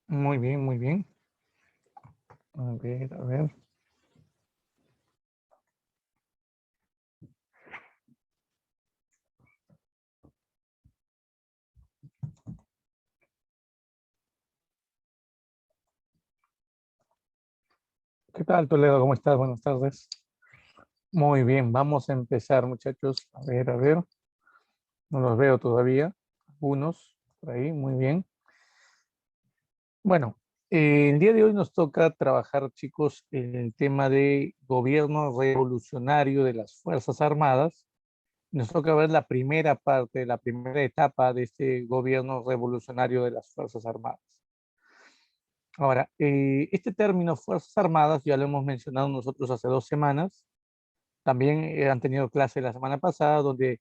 Muy bien, muy bien. A ver, a ver. ¿Qué tal, Toledo? ¿Cómo estás? Buenas tardes. Muy bien, vamos a empezar, muchachos. A ver. No los veo todavía. Unos por ahí, muy bien. Bueno, el día de hoy nos toca trabajar, chicos, en el tema de gobierno revolucionario de las Fuerzas Armadas. Nos toca ver la primera parte, la primera etapa de este gobierno revolucionario de las Fuerzas Armadas. Ahora, este término Fuerzas Armadas ya lo hemos mencionado nosotros hace 2 semanas. También han tenido clase la semana pasada donde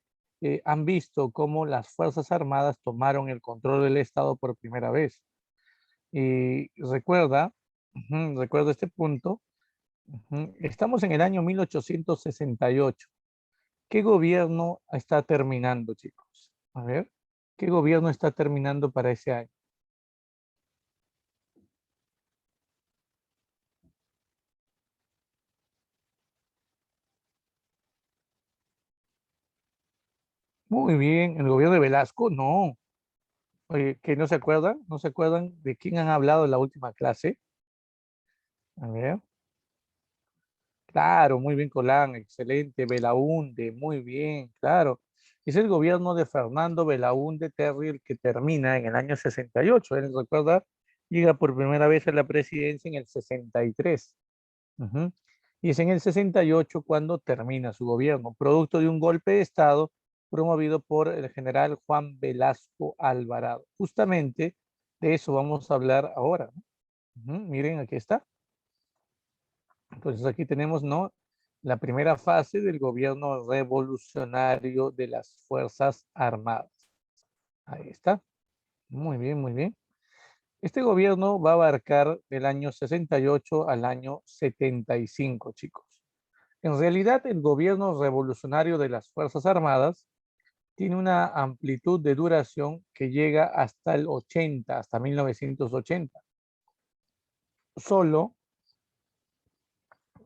han visto cómo las Fuerzas Armadas tomaron el control del Estado por primera vez. Y recuerda este punto. Estamos en el año 1868. ¿Qué gobierno está terminando, chicos? A ver, ¿qué gobierno está terminando para ese año? Muy bien, el gobierno de Velasco, no. Oye, ¿que no se acuerdan? ¿No se acuerdan de quién han hablado en la última clase? A ver. Claro, muy bien, Colán, excelente. Belaúnde, muy bien, claro. Es el gobierno de Fernando Belaúnde Terry el que termina en el año 68. Él, recuerda, llega por primera vez a la presidencia en el 63. Ujú. Y es en el 68 cuando termina su gobierno, producto de un golpe de Estado promovido por el general Juan Velasco Alvarado. Justamente de eso vamos a hablar ahora, ¿no? Miren, aquí está. Entonces aquí tenemos, ¿no? La primera fase del gobierno revolucionario de las Fuerzas Armadas. Ahí está. Muy bien, muy bien. Este gobierno va a abarcar del año 68 al año 75, chicos. En realidad, el gobierno revolucionario de las Fuerzas Armadas tiene una amplitud de duración que llega hasta el 80, hasta 1980. Solo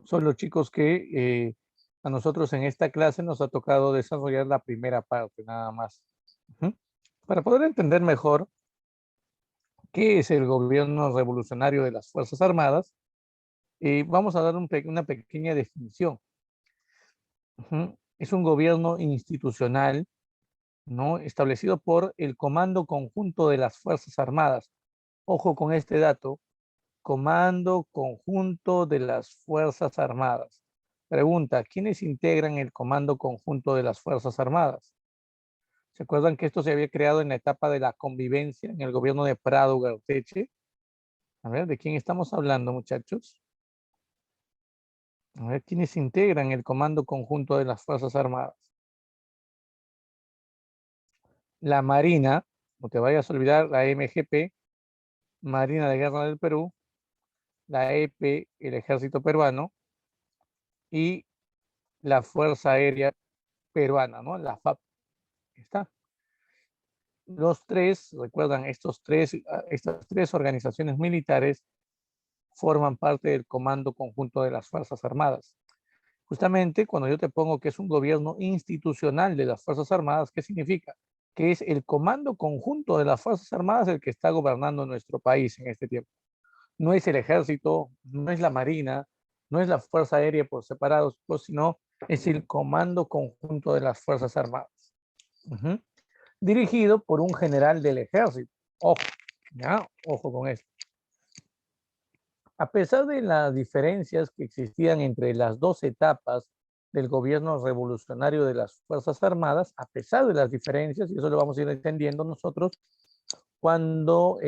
son los chicos que a nosotros en esta clase nos ha tocado desarrollar la primera parte, nada más. Ujú. Para poder entender mejor qué es el gobierno revolucionario de las Fuerzas Armadas, vamos a dar una pequeña definición. Es un gobierno institucional, ¿no? Establecido por el Comando Conjunto de las Fuerzas Armadas. Ojo con este dato, Comando Conjunto de las Fuerzas Armadas. Pregunta, ¿quiénes integran el Comando Conjunto de las Fuerzas Armadas? ¿Se acuerdan que esto se había creado en la etapa de la convivencia en el gobierno de Prado Garteche? A ver, ¿de quién estamos hablando, muchachos? A ver, ¿quiénes integran el Comando Conjunto de las Fuerzas Armadas? La Marina, no te vayas a olvidar, la MGP, Marina de Guerra del Perú, la EP, el Ejército Peruano, y la Fuerza Aérea Peruana, ¿no? La FAP. Está. Los tres, recuerdan, estas tres organizaciones militares forman parte del Comando Conjunto de las Fuerzas Armadas. Justamente cuando yo te pongo que es un gobierno institucional de las Fuerzas Armadas, ¿qué significa? Que es el Comando Conjunto de las Fuerzas Armadas el que está gobernando nuestro país en este tiempo. No es el Ejército, no es la Marina, no es la Fuerza Aérea por separados, pues, sino es el Comando Conjunto de las Fuerzas Armadas. Ujú. Dirigido por un general del ejército. Ojo, ya, ojo con esto. A pesar de las diferencias que existían entre las dos etapas del gobierno revolucionario de las Fuerzas Armadas, a pesar de las diferencias, y eso lo vamos a ir entendiendo nosotros cuando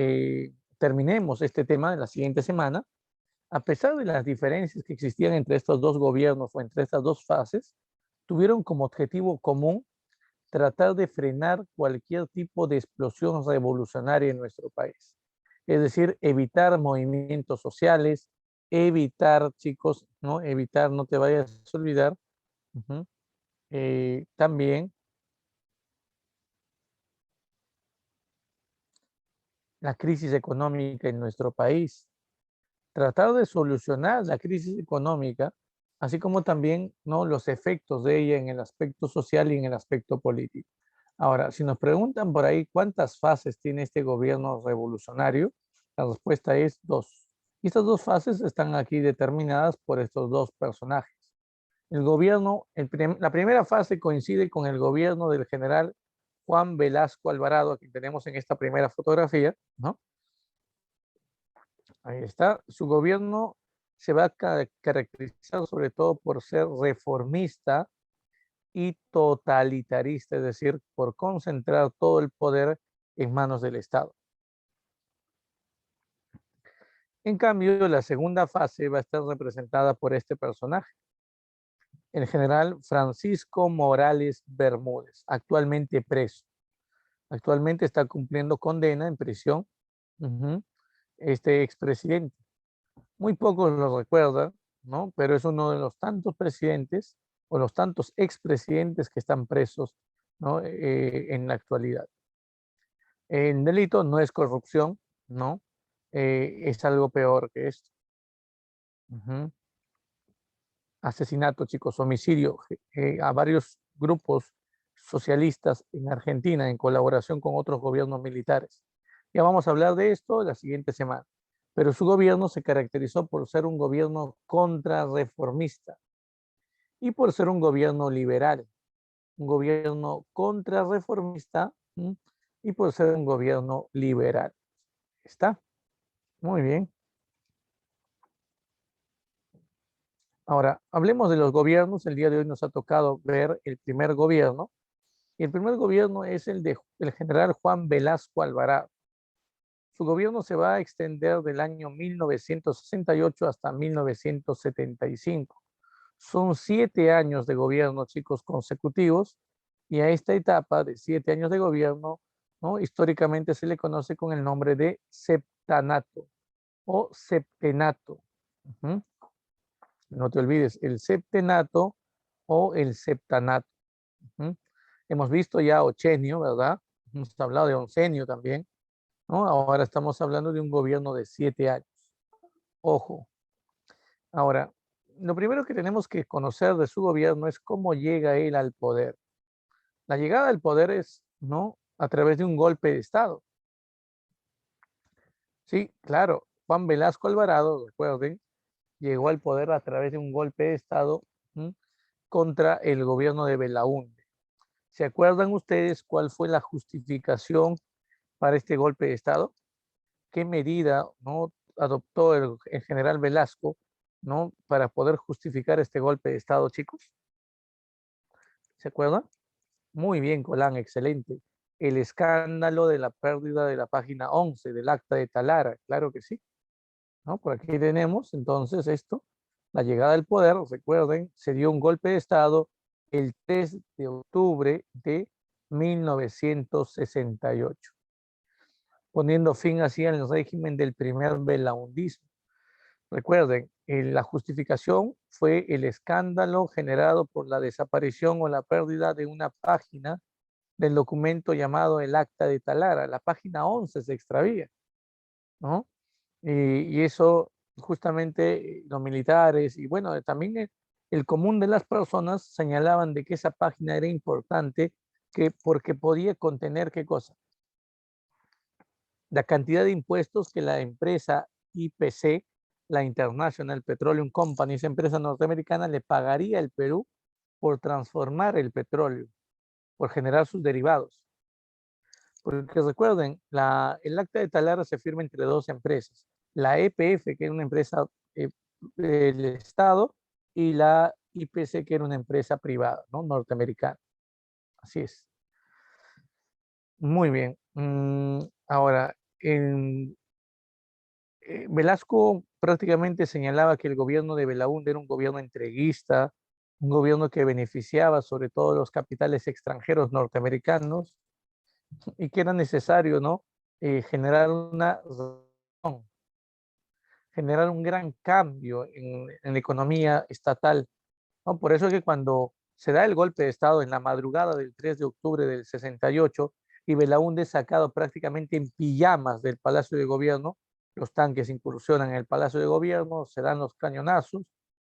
terminemos este tema en la siguiente semana, a pesar de las diferencias que existían entre estos dos gobiernos o entre estas dos fases, tuvieron como objetivo común tratar de frenar cualquier tipo de explosión revolucionaria en nuestro país. Es decir, evitar movimientos sociales, evitar, chicos, ¿no? Evitar, no te vayas a olvidar, uh-huh, también la crisis económica en nuestro país, tratar de solucionar la crisis económica, así como también, ¿no?, los efectos de ella en el aspecto social y en el aspecto político. Ahora, si nos preguntan por ahí cuántas fases tiene este gobierno revolucionario, la respuesta es dos. Y estas dos fases están aquí determinadas por estos dos personajes. El gobierno, la primera fase coincide con el gobierno del general Juan Velasco Alvarado, que tenemos en esta primera fotografía, ¿no? Ahí está. Su gobierno se va a caracterizar sobre todo por ser reformista y totalitarista, es decir, por concentrar todo el poder en manos del Estado. En cambio, la segunda fase va a estar representada por este personaje, el general Francisco Morales Bermúdez, actualmente preso. Actualmente está cumpliendo condena en prisión. Este expresidente. Muy pocos lo recuerdan, ¿no? Pero es uno de los tantos presidentes o los tantos expresidentes que están presos, ¿no?, en la actualidad. El delito no es corrupción, ¿no? Es algo peor que esto. Asesinato, chicos, homicidio a varios grupos socialistas en Argentina en colaboración con otros gobiernos militares. Ya vamos a hablar de esto la siguiente semana. Pero su gobierno se caracterizó por ser un gobierno contrarreformista y por ser un gobierno liberal, un gobierno contrarreformista y por ser un gobierno liberal. ¿Está? Muy bien. Ahora, hablemos de los gobiernos. El día de hoy nos ha tocado ver el primer gobierno. Y el primer gobierno es el del general Juan Velasco Alvarado. Su gobierno se va a extender del año 1968 hasta 1975. Son 7 años de gobierno, chicos, consecutivos. Y a esta etapa de 7 años de gobierno, ¿no?, históricamente se le conoce con el nombre de septanato o septenato. No te olvides, el septenato o el septanato. Hemos visto ya ochenio, ¿verdad? Hemos hablado de oncenio también, ¿no? Ahora estamos hablando de un gobierno de 7 años. Ojo. Ahora, lo primero que tenemos que conocer de su gobierno es cómo llega él al poder. La llegada al poder es, ¿no?, a través de un golpe de Estado. Sí, claro, Juan Velasco Alvarado, recuerden, llegó al poder a través de un golpe de Estado contra el gobierno de Belaúnde. ¿Se acuerdan ustedes cuál fue la justificación para este golpe de Estado? ¿Qué medida, ¿no?, adoptó el general Velasco, ¿no?, para poder justificar este golpe de Estado, chicos? ¿Se acuerdan? Muy bien, Colán, excelente. El escándalo de la pérdida de la página 11 del Acta de Talara, claro que sí, ¿no? Por aquí tenemos entonces esto, la llegada al poder, recuerden, se dio un golpe de Estado el 3 de octubre de 1968, poniendo fin así al régimen del primer belaundismo. Recuerden, la justificación fue el escándalo generado por la desaparición o la pérdida de una página del documento llamado el Acta de Talara. La página 11 se extravía, ¿no? Y eso justamente los militares y bueno, también el común de las personas señalaban de que esa página era importante porque podía contener, ¿qué cosa? La cantidad de impuestos que la empresa IPC, la International Petroleum Company, esa empresa norteamericana, le pagaría al Perú por transformar el petróleo, por generar sus derivados. Porque recuerden, el Acta de Talara se firma entre dos empresas, la EPF, que es una empresa del Estado, y la IPC, que era una empresa privada, ¿no?, norteamericana. Así es. Muy bien. Ahora, Velasco prácticamente señalaba que el gobierno de Belaúnde era un gobierno entreguista, un gobierno que beneficiaba sobre todo los capitales extranjeros norteamericanos y que era necesario, ¿no?, generar generar un gran cambio en la economía estatal, ¿no? Por eso es que cuando se da el golpe de Estado en la madrugada del 3 de octubre del 68, y Belaúnde sacado prácticamente en pijamas del Palacio de Gobierno. Los tanques incursionan en el Palacio de Gobierno, se dan los cañonazos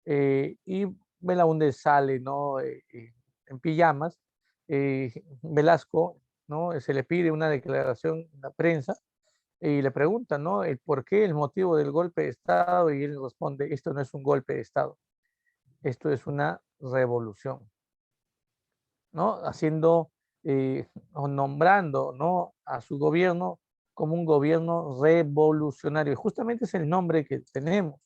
y Belaúnde sale, ¿no? En pijamas. Velasco, ¿no? Se le pide una declaración en la prensa y le preguntan, ¿no? El por qué, el motivo del golpe de Estado, y él responde, esto no es un golpe de Estado, esto es una revolución, ¿no? Haciendo o nombrando, ¿no? A su gobierno como un gobierno revolucionario. Y justamente es el nombre que tenemos.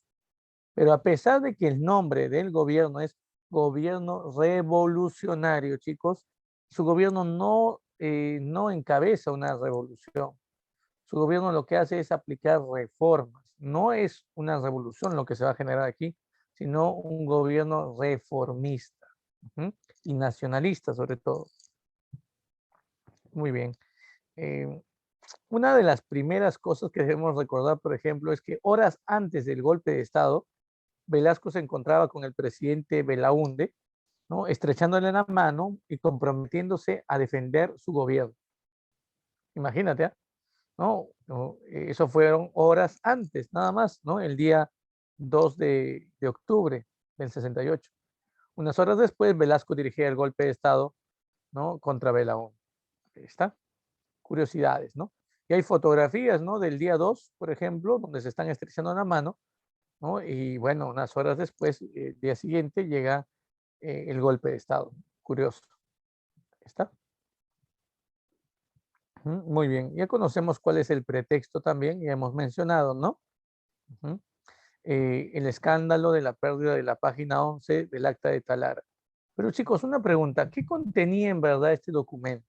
Pero a pesar de que el nombre del gobierno es gobierno revolucionario, chicos, su gobierno no encabeza una revolución. Su gobierno lo que hace es aplicar reformas. No es una revolución lo que se va a generar aquí, sino un gobierno reformista, ¿uh? Y nacionalista sobre todo. Muy bien. Eh, una de las primeras cosas que debemos recordar, por ejemplo, es que horas antes del golpe de Estado, Velasco se encontraba con el presidente Belaúnde, ¿no? Estrechándole la mano y comprometiéndose a defender su gobierno. Imagínate, ¿eh? ¿No? Eso fueron horas antes, nada más, ¿no? El día 2 de octubre del 68. Unas horas después, Velasco dirigía el golpe de Estado, ¿no? Contra Belaúnde. Ahí está. Curiosidades, ¿no? Y hay fotografías, ¿no? Del día 2, por ejemplo, donde se están estrechando la mano, ¿no? Y bueno, unas horas después, el día siguiente, llega el golpe de Estado. Curioso. Ahí está. Muy bien. Ya conocemos cuál es el pretexto también, ya hemos mencionado, ¿no? El escándalo de la pérdida de la página 11 del Acta de Talara. Pero chicos, una pregunta, ¿qué contenía en verdad este documento?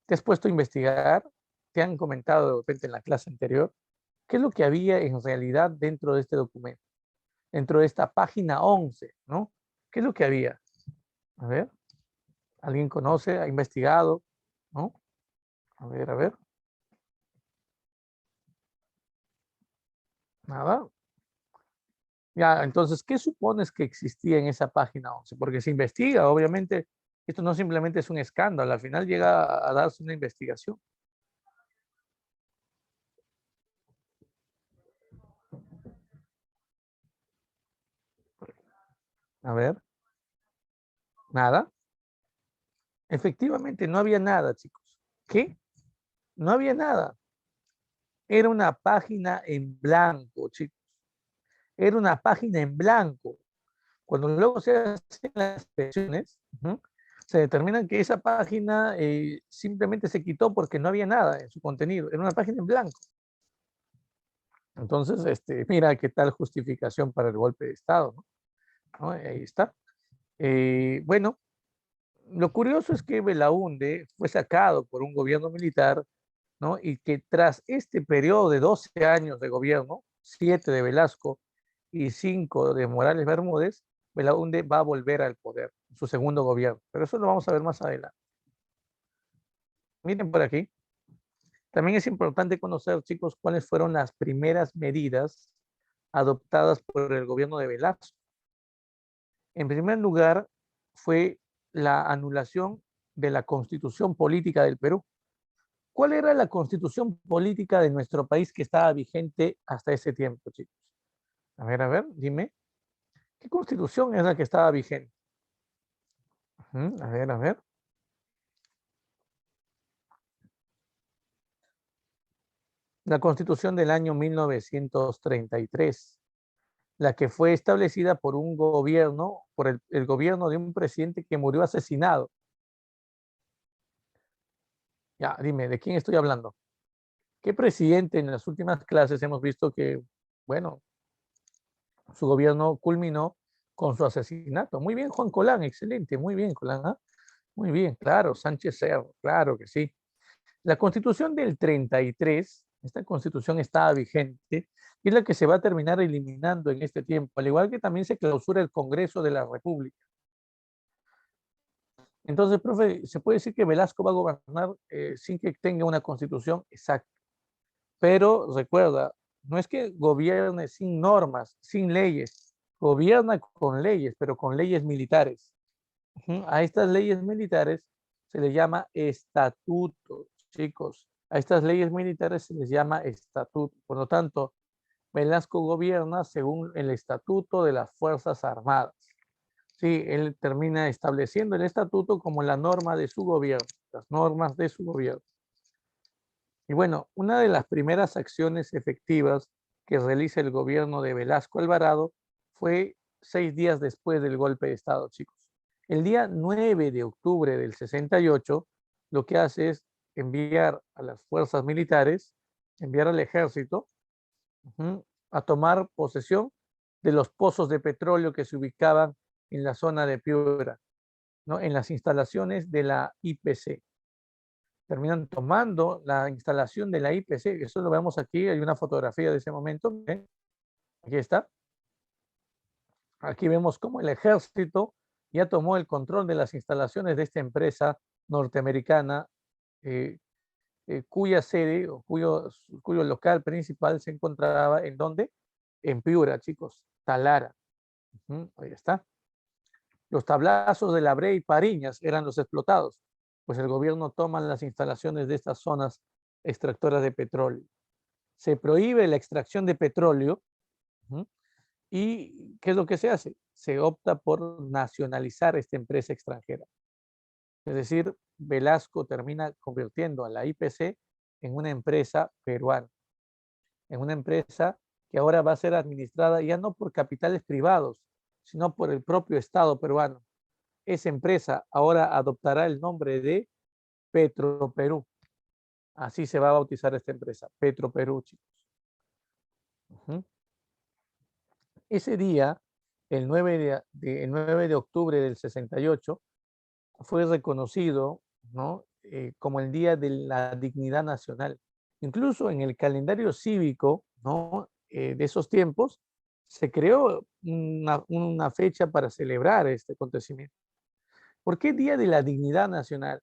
¿Te has puesto a investigar? ¿Te han comentado de repente en la clase anterior? ¿Qué es lo que había en realidad dentro de este documento? Dentro de esta página 11, ¿no? ¿Qué es lo que había? A ver, ¿alguien conoce? ¿Ha investigado? ¿No? A ver, a ver. Nada. Ya, entonces, ¿qué supones que existía en esa página 11? Porque se investiga, obviamente, esto no simplemente es un escándalo, al final llega a darse una investigación. A ver, nada. Efectivamente, no había nada, chicos. ¿Qué? No había nada. Era una página en blanco, chicos. Era una página en blanco. Cuando luego se hacen las inspecciones, se determina que esa página simplemente se quitó porque no había nada en su contenido. Era una página en blanco. Entonces, mira qué tal justificación para el golpe de Estado, ¿no? ¿No? Ahí está. Bueno, lo curioso es que Belaúnde fue sacado por un gobierno militar, ¿no? Y que tras este periodo de 12 años de gobierno, 7 de Velasco y 5 de Morales Bermúdez, Belaúnde va a volver al poder, su segundo gobierno. Pero eso lo vamos a ver más adelante. Miren por aquí. También es importante conocer, chicos, cuáles fueron las primeras medidas adoptadas por el gobierno de Velasco. En primer lugar, fue la anulación de la Constitución Política del Perú. ¿Cuál era la Constitución Política de nuestro país que estaba vigente hasta ese tiempo, chicos? A ver, dime. ¿Qué constitución es la que estaba vigente? A ver, a ver. La Constitución del año 1933, la que fue establecida por un gobierno, por el gobierno de un presidente que murió asesinado. Ya, dime, ¿de quién estoy hablando? ¿Qué presidente en las últimas clases hemos visto que, bueno, su gobierno culminó con su asesinato? Muy bien, Juan Colán, excelente, muy bien, Colán, ¿ah? Muy bien, claro, Sánchez Cerro, claro que sí. La Constitución del 33, esta Constitución estaba vigente y es la que se va a terminar eliminando en este tiempo, al igual que también se clausura el Congreso de la República. Entonces, profe, se puede decir que Velasco va a gobernar sin que tenga una Constitución exacta. Pero recuerda, no es que gobierne sin normas, sin leyes, gobierna con leyes, pero con leyes militares. A estas leyes militares se les llama estatutos. chicos. A estas leyes militares se les llama estatuto. Por lo tanto, Velasco gobierna según el estatuto de las Fuerzas Armadas. Sí, él termina estableciendo el estatuto como la norma de su gobierno, las normas de su gobierno. Y bueno, una de las primeras acciones efectivas que realiza el gobierno de Velasco Alvarado fue 6 días después del golpe de Estado, chicos. El día 9 de octubre del 68, lo que hace es enviar a las fuerzas militares, enviar al ejército, a tomar posesión de los pozos de petróleo que se ubicaban en la zona de Piura, ¿no? En las instalaciones de la IPC. Terminan tomando la instalación de la IPC, eso lo vemos aquí, hay una fotografía de ese momento, ¿ven? Aquí está. Aquí vemos cómo el ejército ya tomó el control de las instalaciones de esta empresa norteamericana, eh, cuya sede o cuyo local principal se encontraba en ¿dónde? En Piura, chicos, Talara. Ahí está. Los tablazos de La Brea y Pariñas eran los explotados, pues el gobierno toma las instalaciones de estas zonas extractoras de petróleo. Se prohíbe la extracción de petróleo. ¿Y qué es lo que se hace? Se opta por nacionalizar esta empresa extranjera. Es decir, Velasco termina convirtiendo a la IPC en una empresa peruana, en una empresa que ahora va a ser administrada ya no por capitales privados, sino por el propio Estado peruano. Esa empresa ahora adoptará el nombre de Petroperú. Así se va a bautizar esta empresa, Petroperú, chicos. Ese día, el 9 de octubre del 68, fue reconocido, ¿no? Como el Día de la Dignidad Nacional. Incluso en el calendario cívico, ¿no? De esos tiempos, se creó una fecha para celebrar este acontecimiento. ¿Por qué Día de la Dignidad Nacional?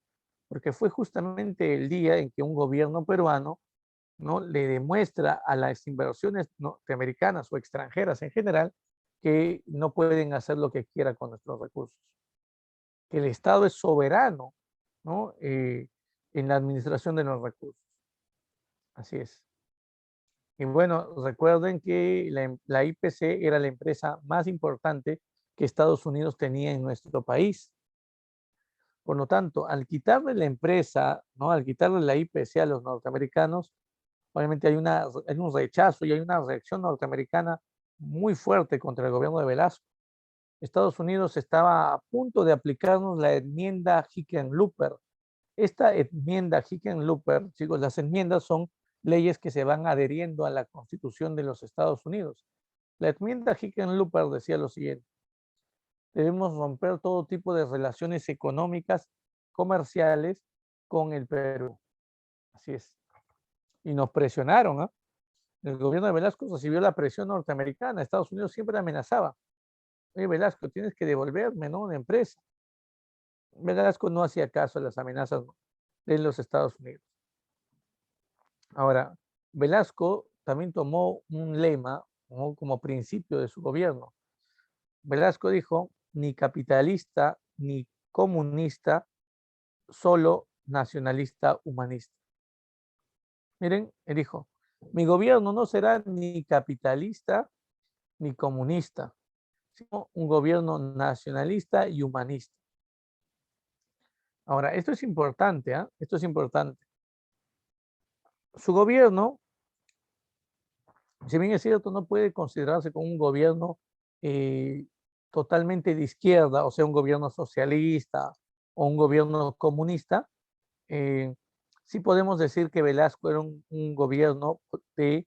Porque fue justamente el día en que un gobierno peruano, ¿no? Le demuestra a las inversiones norteamericanas o extranjeras en general que no pueden hacer lo que quiera con nuestros recursos, que el Estado es soberano, ¿no? En la administración de los recursos. Así es. Y bueno, recuerden que la IPC era la empresa más importante que Estados Unidos tenía en nuestro país. Por lo tanto, al quitarle la empresa, ¿no? Al quitarle la IPC a los norteamericanos, obviamente hay un rechazo y hay una reacción norteamericana muy fuerte contra el gobierno de Velasco. Estados Unidos estaba a punto de aplicarnos la enmienda Hickenlooper. Esta enmienda Hickenlooper, chicos, las enmiendas son leyes que se van adheriendo a la Constitución de los Estados Unidos. La enmienda Hickenlooper decía lo siguiente: debemos romper todo tipo de relaciones económicas, comerciales con el Perú. Así es. Y nos presionaron, ¿eh? El gobierno de Velasco recibió la presión norteamericana. Estados Unidos siempre amenazaba. Oye, Velasco, tienes que devolverme, ¿no? Una empresa. Velasco no hacía caso a las amenazas de los Estados Unidos. Ahora, Velasco también tomó un lema, ¿no? Como principio de su gobierno. Velasco dijo, ni capitalista ni comunista, solo nacionalista humanista. Miren, él dijo, mi gobierno no será ni capitalista ni comunista, sino un gobierno nacionalista y humanista. Ahora, esto es importante, ¿eh? Esto es importante. Su gobierno, si bien es cierto, no puede considerarse como un gobierno eh, totalmente de izquierda, o sea, un gobierno socialista o un gobierno comunista. Sí podemos decir que Velasco era un gobierno que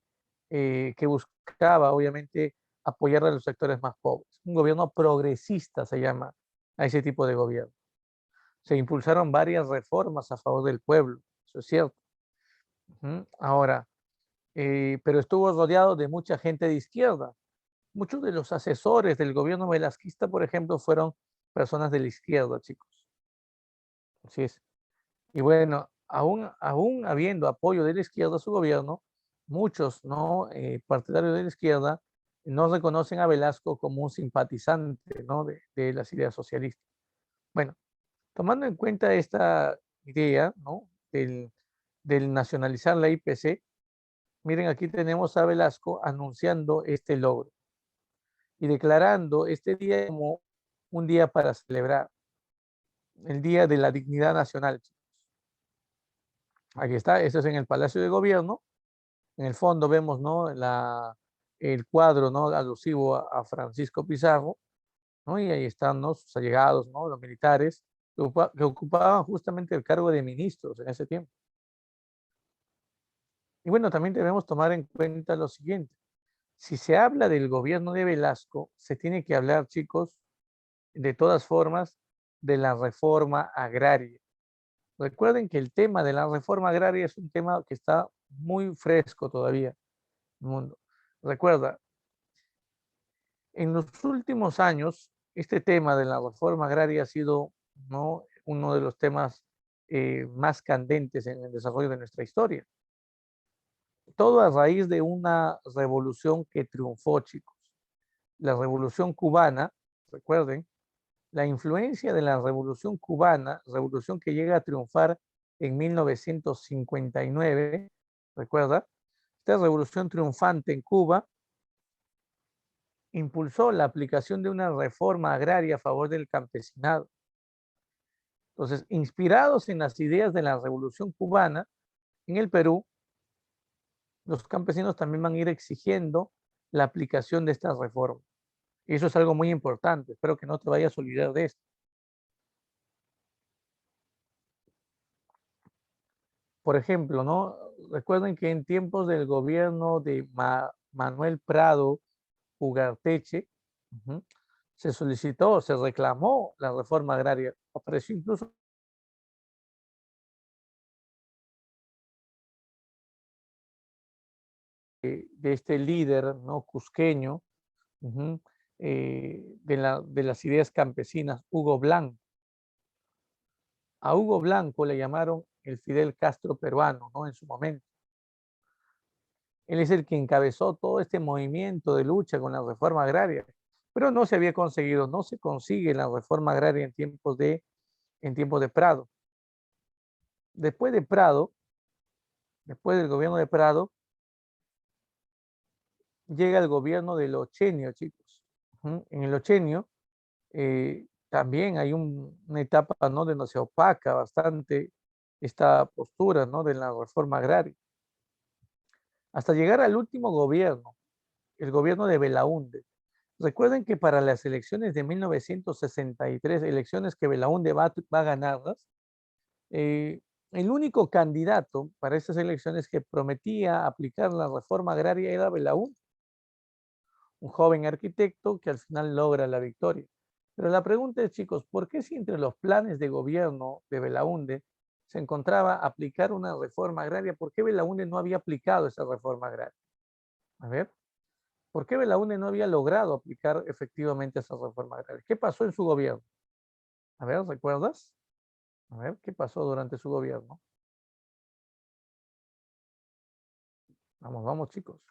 buscaba, obviamente, apoyar a los sectores más pobres. Un gobierno progresista se llama a ese tipo de gobierno. Se impulsaron varias reformas a favor del pueblo, eso es cierto. Ahora, pero estuvo rodeado de mucha gente de izquierda. Muchos de los asesores del gobierno velasquista, por ejemplo, fueron personas de la izquierda, chicos. Así es. Y bueno, aún habiendo apoyo de la izquierda a su gobierno, muchos, ¿no? Partidarios de la izquierda no reconocen a Velasco como un simpatizante, ¿no? de las ideas socialistas. Bueno, tomando en cuenta esta idea, ¿no? del nacionalizar la IPC, miren, aquí tenemos a Velasco anunciando este logro y declarando este día como un día para celebrar, el Día de la Dignidad Nacional. Aquí está, eso es en el Palacio de Gobierno. En el fondo vemos, ¿no?, el cuadro, ¿no?, alusivo a Francisco Pizarro, ¿no? Y ahí están, ¿no?, sus allegados, ¿no?, los militares que ocupaban justamente el cargo de ministros en ese tiempo. Y bueno, también debemos tomar en cuenta lo siguiente. Si se habla del gobierno de Velasco, se tiene que hablar, chicos, de todas formas, de la reforma agraria. Recuerden que el tema de la reforma agraria es un tema que está muy fresco todavía en el mundo. Recuerda, en los últimos años, este tema de la reforma agraria ha sido, ¿no?, uno de los temas más candentes en el desarrollo de nuestra historia. Todo a raíz de una revolución que triunfó, chicos. La revolución cubana, recuerden, la influencia de la revolución cubana, revolución que llega a triunfar en 1959, recuerda, esta revolución triunfante en Cuba impulsó la aplicación de una reforma agraria a favor del campesinado. Entonces, inspirados en las ideas de la revolución cubana, en el Perú, los campesinos también van a ir exigiendo la aplicación de esta reforma. Y eso es algo muy importante. Espero que no te vayas a olvidar de esto. Por ejemplo, ¿no? Recuerden que en tiempos del gobierno de Manuel Prado Ugarteche, se solicitó, se reclamó la reforma agraria. Apareció incluso de este líder, ¿no?, cusqueño, de las ideas campesinas, Hugo Blanco. A Hugo Blanco le llamaron el Fidel Castro peruano, ¿no?, en su momento. Él es el que encabezó todo este movimiento de lucha con la reforma agraria, pero no se había conseguido, no se consigue la reforma agraria en tiempos de Prado. Después de Prado, después del gobierno de Prado, llega el gobierno del Ochenio, chicos. En el Ochenio también hay una etapa, ¿no?, donde se opaca bastante esta postura, ¿no?, de la reforma agraria. Hasta llegar al último gobierno, el gobierno de Belaúnde. Recuerden que para las elecciones de 1963, elecciones que Belaúnde va a ganarlas, el único candidato para estas elecciones que prometía aplicar la reforma agraria era Belaúnde, un joven arquitecto que al final logra la victoria. Pero la pregunta es, chicos, ¿por qué si entre los planes de gobierno de Belaúnde se encontraba aplicar una reforma agraria, por qué Belaúnde no había aplicado esa reforma agraria? A ver, ¿por qué Belaúnde no había logrado aplicar efectivamente esa reforma agraria? ¿Qué pasó en su gobierno? A ver, ¿recuerdas? A ver, ¿qué pasó durante su gobierno? Vamos, vamos, chicos.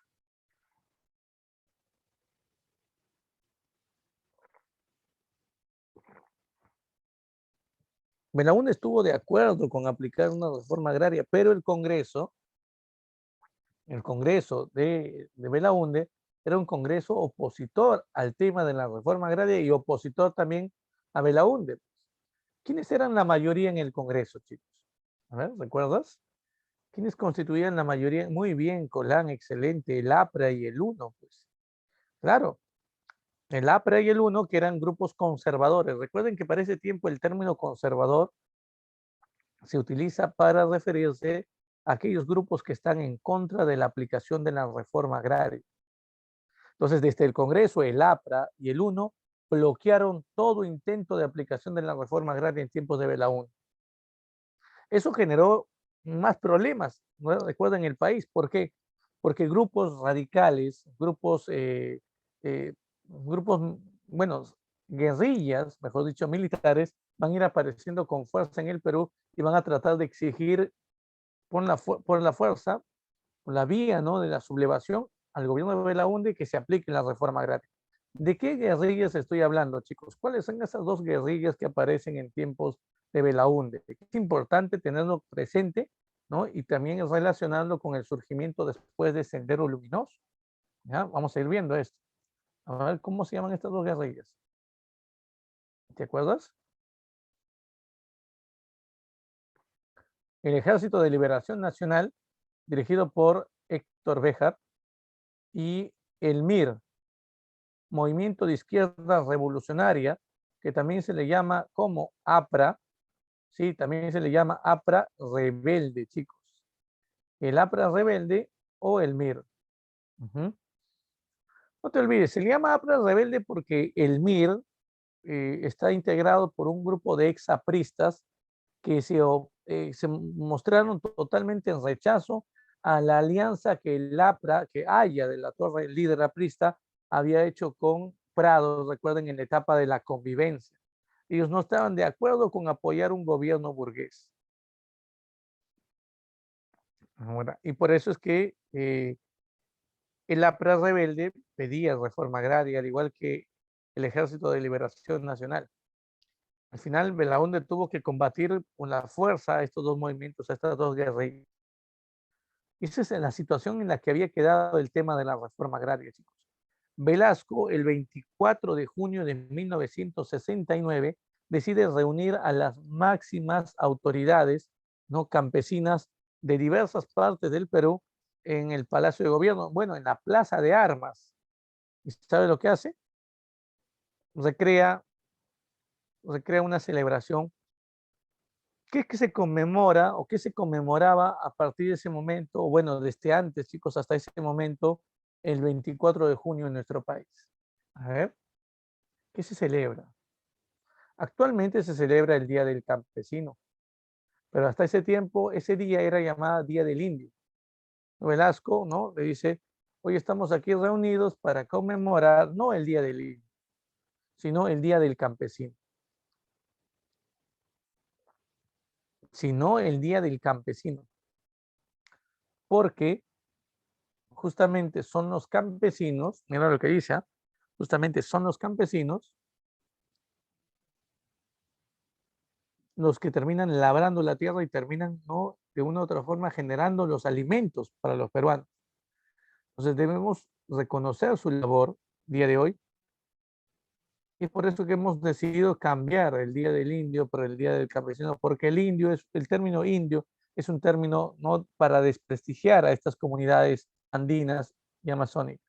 Belaúnde estuvo de acuerdo con aplicar una reforma agraria, pero el Congreso de Belaúnde era un Congreso opositor al tema de la reforma agraria y opositor también a Belaúnde. ¿Quiénes eran la mayoría en el Congreso, chicos? A ver, ¿recuerdas? ¿Quiénes constituían la mayoría? Muy bien, Colán, excelente, el APRA y el UNO, pues. Claro, el APRA y el UNO, que eran grupos conservadores. Recuerden que para ese tiempo el término conservador se utiliza para referirse a aquellos grupos que están en contra de la aplicación de la reforma agraria. Entonces, desde el Congreso, el APRA y el UNO bloquearon todo intento de aplicación de la reforma agraria en tiempos de Belaúnde. Eso generó más problemas, ¿no?, recuerden, el país. ¿Por qué? Porque grupos radicales, grupos, bueno, guerrillas, mejor dicho, militares, van a ir apareciendo con fuerza en el Perú y van a tratar de exigir por la fuerza, por la vía, ¿no?, de la sublevación al gobierno de Belaúnde que se aplique la reforma agraria. ¿De qué guerrillas estoy hablando, chicos? ¿Cuáles son esas dos guerrillas que aparecen en tiempos de Belaúnde? Es importante tenerlo presente ¿no? Y también relacionarlo con el surgimiento después de Sendero Luminoso. ¿Ya? Vamos a ir viendo esto. A ver, ¿cómo se llaman estas dos guerrillas? ¿Te acuerdas? El Ejército de Liberación Nacional, dirigido por Héctor Béjar, y el MIR, Movimiento de Izquierda Revolucionaria, que también se le llama como APRA, sí, también se le llama APRA Rebelde, chicos. El APRA Rebelde o el MIR. No te olvides, se le llama APRA Rebelde porque el MIR está integrado por un grupo de exapristas que se mostraron totalmente en rechazo a la alianza que el APRA, que Haya de la Torre, el líder aprista, había hecho con Prado, recuerden, en la etapa de la convivencia. Ellos no estaban de acuerdo con apoyar un gobierno burgués. Ahora, y por eso es que el APRA rebelde pedía reforma agraria, al igual que el Ejército de Liberación Nacional. Al final, Belaúnde tuvo que combatir con la fuerza a estos dos movimientos, a estas dos guerrillas. Y esa es la situación en la que había quedado el tema de la reforma agraria, chicos. Velasco, el 24 de junio de 1969, decide reunir a las máximas autoridades no campesinas de diversas partes del Perú en el Palacio de Gobierno, bueno, en la Plaza de Armas. ¿Y sabe lo que hace? Recrea una celebración que se conmemora o que se conmemoraba a partir de ese momento, o bueno, desde antes, chicos, hasta ese momento, el 24 de junio en nuestro país. A ver, ¿qué se celebra? Actualmente se celebra el Día del Campesino, pero hasta ese tiempo, ese día era llamado Día del Indio. Velasco, ¿no? Le dice, hoy estamos aquí reunidos para conmemorar no el Día del Indio, sino el Día del Campesino. Sino el Día del Campesino. Porque justamente son los campesinos, mira lo que dice, justamente son los campesinos los que terminan labrando la tierra y terminan, ¿no?, de una u otra forma generando los alimentos para los peruanos. Entonces debemos reconocer su labor día de hoy y es por eso que hemos decidido cambiar el Día del Indio por el Día del Campesino, porque el término indio es un término no para desprestigiar a estas comunidades andinas y amazónicas.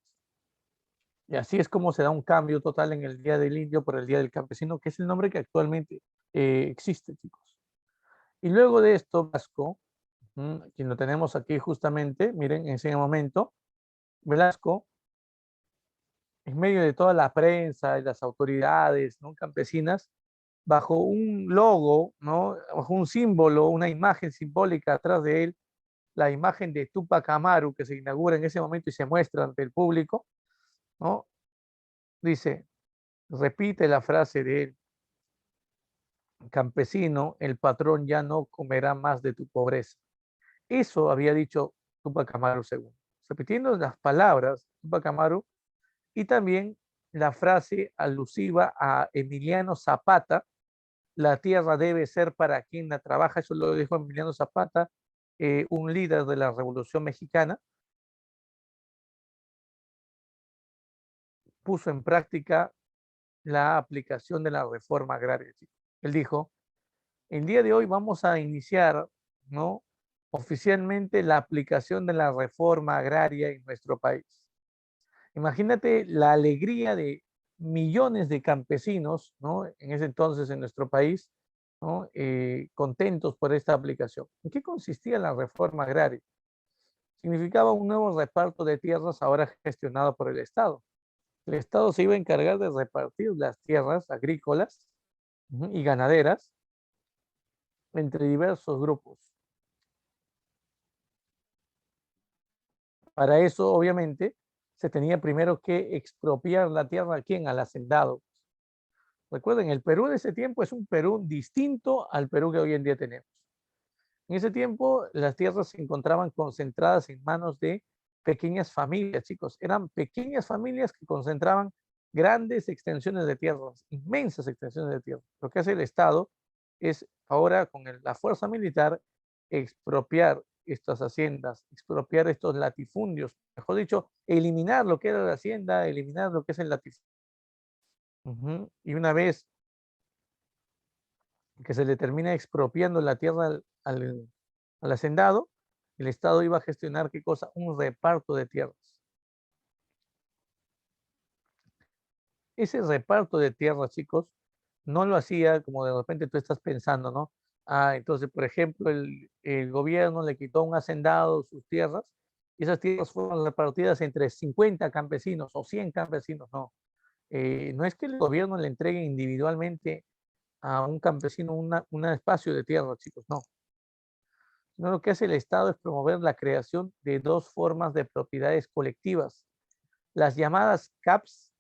Y así es como se da un cambio total en el Día del Indio por el Día del Campesino, que es el nombre que actualmente existe, chicos. Y luego de esto, Velasco, quien lo tenemos aquí justamente, miren, en ese momento, Velasco, en medio de toda la prensa y las autoridades, ¿no?, campesinas, bajo un logo, ¿no?, bajo un símbolo, una imagen simbólica atrás de él, la imagen de Tupac Amaru, que se inaugura en ese momento y se muestra ante el público, ¿no? Dice, repite la frase de él: campesino, el patrón ya no comerá más de tu pobreza. Eso había dicho Tupac Amaru II. Repitiendo las palabras de Tupac Amaru y también la frase alusiva a Emiliano Zapata: la tierra debe ser para quien la trabaja. Eso lo dijo Emiliano Zapata, un líder de la Revolución Mexicana. Puso en práctica la aplicación de la reforma agraria. Él dijo, el día de hoy vamos a iniciar, ¿no?, oficialmente la aplicación de la reforma agraria en nuestro país. Imagínate la alegría de millones de campesinos, ¿no?, en ese entonces en nuestro país, ¿no?, contentos por esta aplicación. ¿En qué consistía la reforma agraria? Significaba un nuevo reparto de tierras ahora gestionado por el Estado. El Estado se iba a encargar de repartir las tierras agrícolas y ganaderas entre diversos grupos. Para eso, obviamente, se tenía primero que expropiar la tierra. ¿A quién? Al hacendado. Recuerden, el Perú de ese tiempo es un Perú distinto al Perú que hoy en día tenemos. En ese tiempo, las tierras se encontraban concentradas en manos de pequeñas familias, chicos. Eran pequeñas familias que concentraban grandes extensiones de tierras, inmensas extensiones de tierra. Lo que hace el Estado es ahora con la fuerza militar expropiar estas haciendas, expropiar estos latifundios, mejor dicho, eliminar lo que era la hacienda, eliminar lo que es el latifundio. Y una vez que se le termina expropiando la tierra al hacendado, el Estado iba a gestionar, ¿qué cosa? Un reparto de tierras. Ese reparto de tierras, chicos, no lo hacía como de repente tú estás pensando, ¿no? Entonces, por ejemplo, el gobierno le quitó a un hacendado sus tierras y esas tierras fueron repartidas entre 50 campesinos o 100 campesinos, no. No es que el gobierno le entregue individualmente a un campesino un espacio de tierra, chicos, no. Sino lo que hace el Estado es promover la creación de dos formas de propiedades colectivas, las llamadas CAPS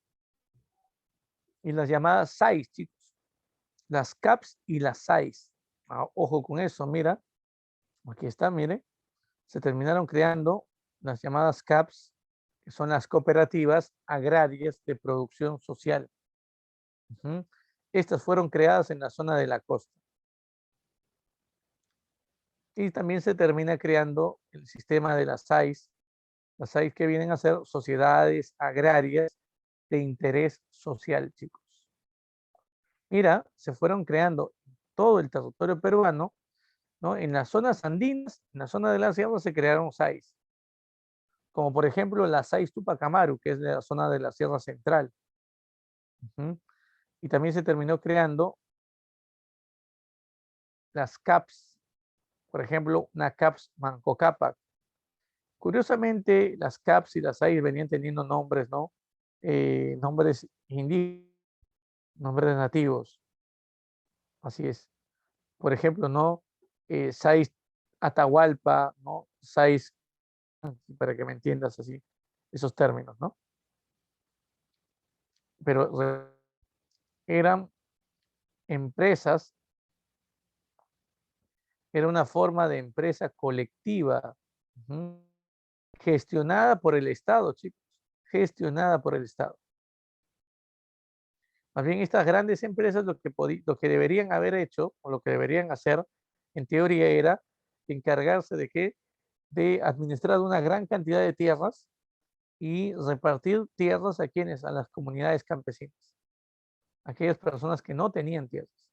y las llamadas SAIS, chicos. Las CAPS y las SAIS. Ojo con eso, mira, aquí está, mire, se terminaron creando las llamadas CAPS, que son las cooperativas agrarias de producción social. Estas fueron creadas en la zona de la costa. Y también se termina creando el sistema de las SAIS que vienen a ser sociedades agrarias de interés social, chicos. Mira, se fueron creando todo el territorio peruano, ¿no? En las zonas andinas, en la zona de la sierra se crearon SAIS, como por ejemplo la SAIS Tupac Amaru, que es de la zona de la Sierra Central. Y también se terminó creando las CAPS, por ejemplo, una CAPS Manco Cápac. Curiosamente, las CAPS y las SAIS venían teniendo nombres, ¿no? Nombres indígenas, nombres nativos. Así es. Por ejemplo, ¿no? SAIS Atahualpa, ¿no? SAIS, para que me entiendas así, esos términos, ¿no? Pero eran empresas, era una forma de empresa colectiva, gestionada por el Estado, chicos, gestionada por el Estado. Más bien estas grandes empresas lo que deberían haber hecho, o lo que deberían hacer, en teoría era encargarse de qué, de administrar una gran cantidad de tierras y repartir tierras a quienes, a las comunidades campesinas, aquellas personas que no tenían tierras.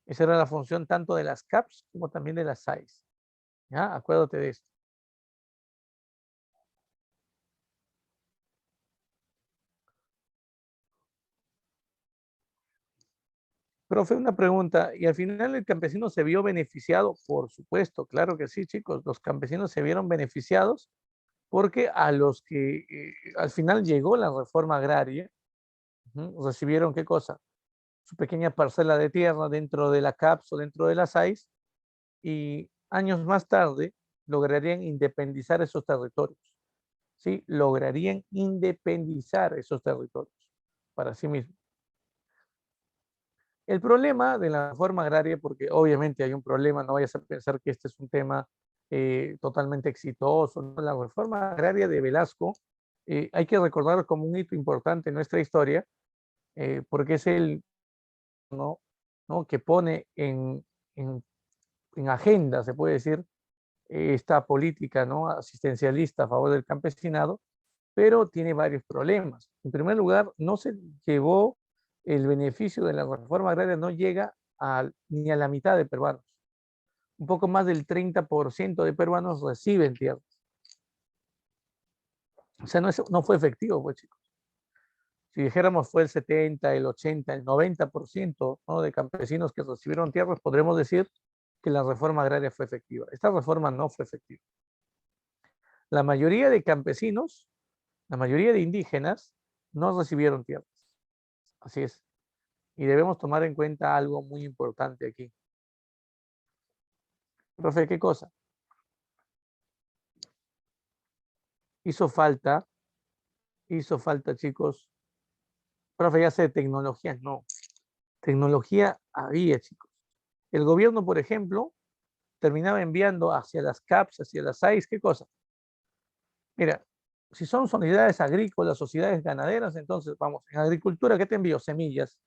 Esa era la función tanto de las CAPS como también de las SAIS. ¿Ya? Acuérdate de esto. Profe, una pregunta, ¿y al final el campesino se vio beneficiado? Por supuesto, claro que sí, chicos, los campesinos se vieron beneficiados porque a los que al final llegó la reforma agraria, recibieron qué cosa, su pequeña parcela de tierra dentro de la CAPS o dentro de la SAIS, y años más tarde lograrían independizar esos territorios, ¿sí? Lograrían independizar esos territorios para sí mismos. El problema de la reforma agraria, porque obviamente hay un problema, no vayas a pensar que este es un tema totalmente exitoso, ¿no? La reforma agraria de Velasco hay que recordar como un hito importante en nuestra historia, porque es el, ¿no? ¿no? que pone en, en agenda, se puede decir, esta política, ¿no? asistencialista a favor del campesinado, pero tiene varios problemas. En primer lugar, no se llevó el beneficio de la reforma agraria, no llega ni a la mitad de peruanos. Un poco más del 30% de peruanos reciben tierras. O sea, no fue efectivo, pues chicos. Si dijéramos fue el 70, el 80, el 90%, ¿no? de campesinos que recibieron tierras, podremos decir que la reforma agraria fue efectiva. Esta reforma no fue efectiva. La mayoría de campesinos, la mayoría de indígenas, no recibieron tierras. Así es. Y debemos tomar en cuenta algo muy importante aquí. Profe, ¿qué cosa? Hizo falta, chicos. Profe, ya sé, tecnología, no. Tecnología había, chicos. El gobierno, por ejemplo, terminaba enviando hacia las CAPS, hacia las SAIS, ¿qué cosa? Mira, si son unidades agrícolas, sociedades ganaderas, entonces vamos, en agricultura, ¿qué te envío? Semillas,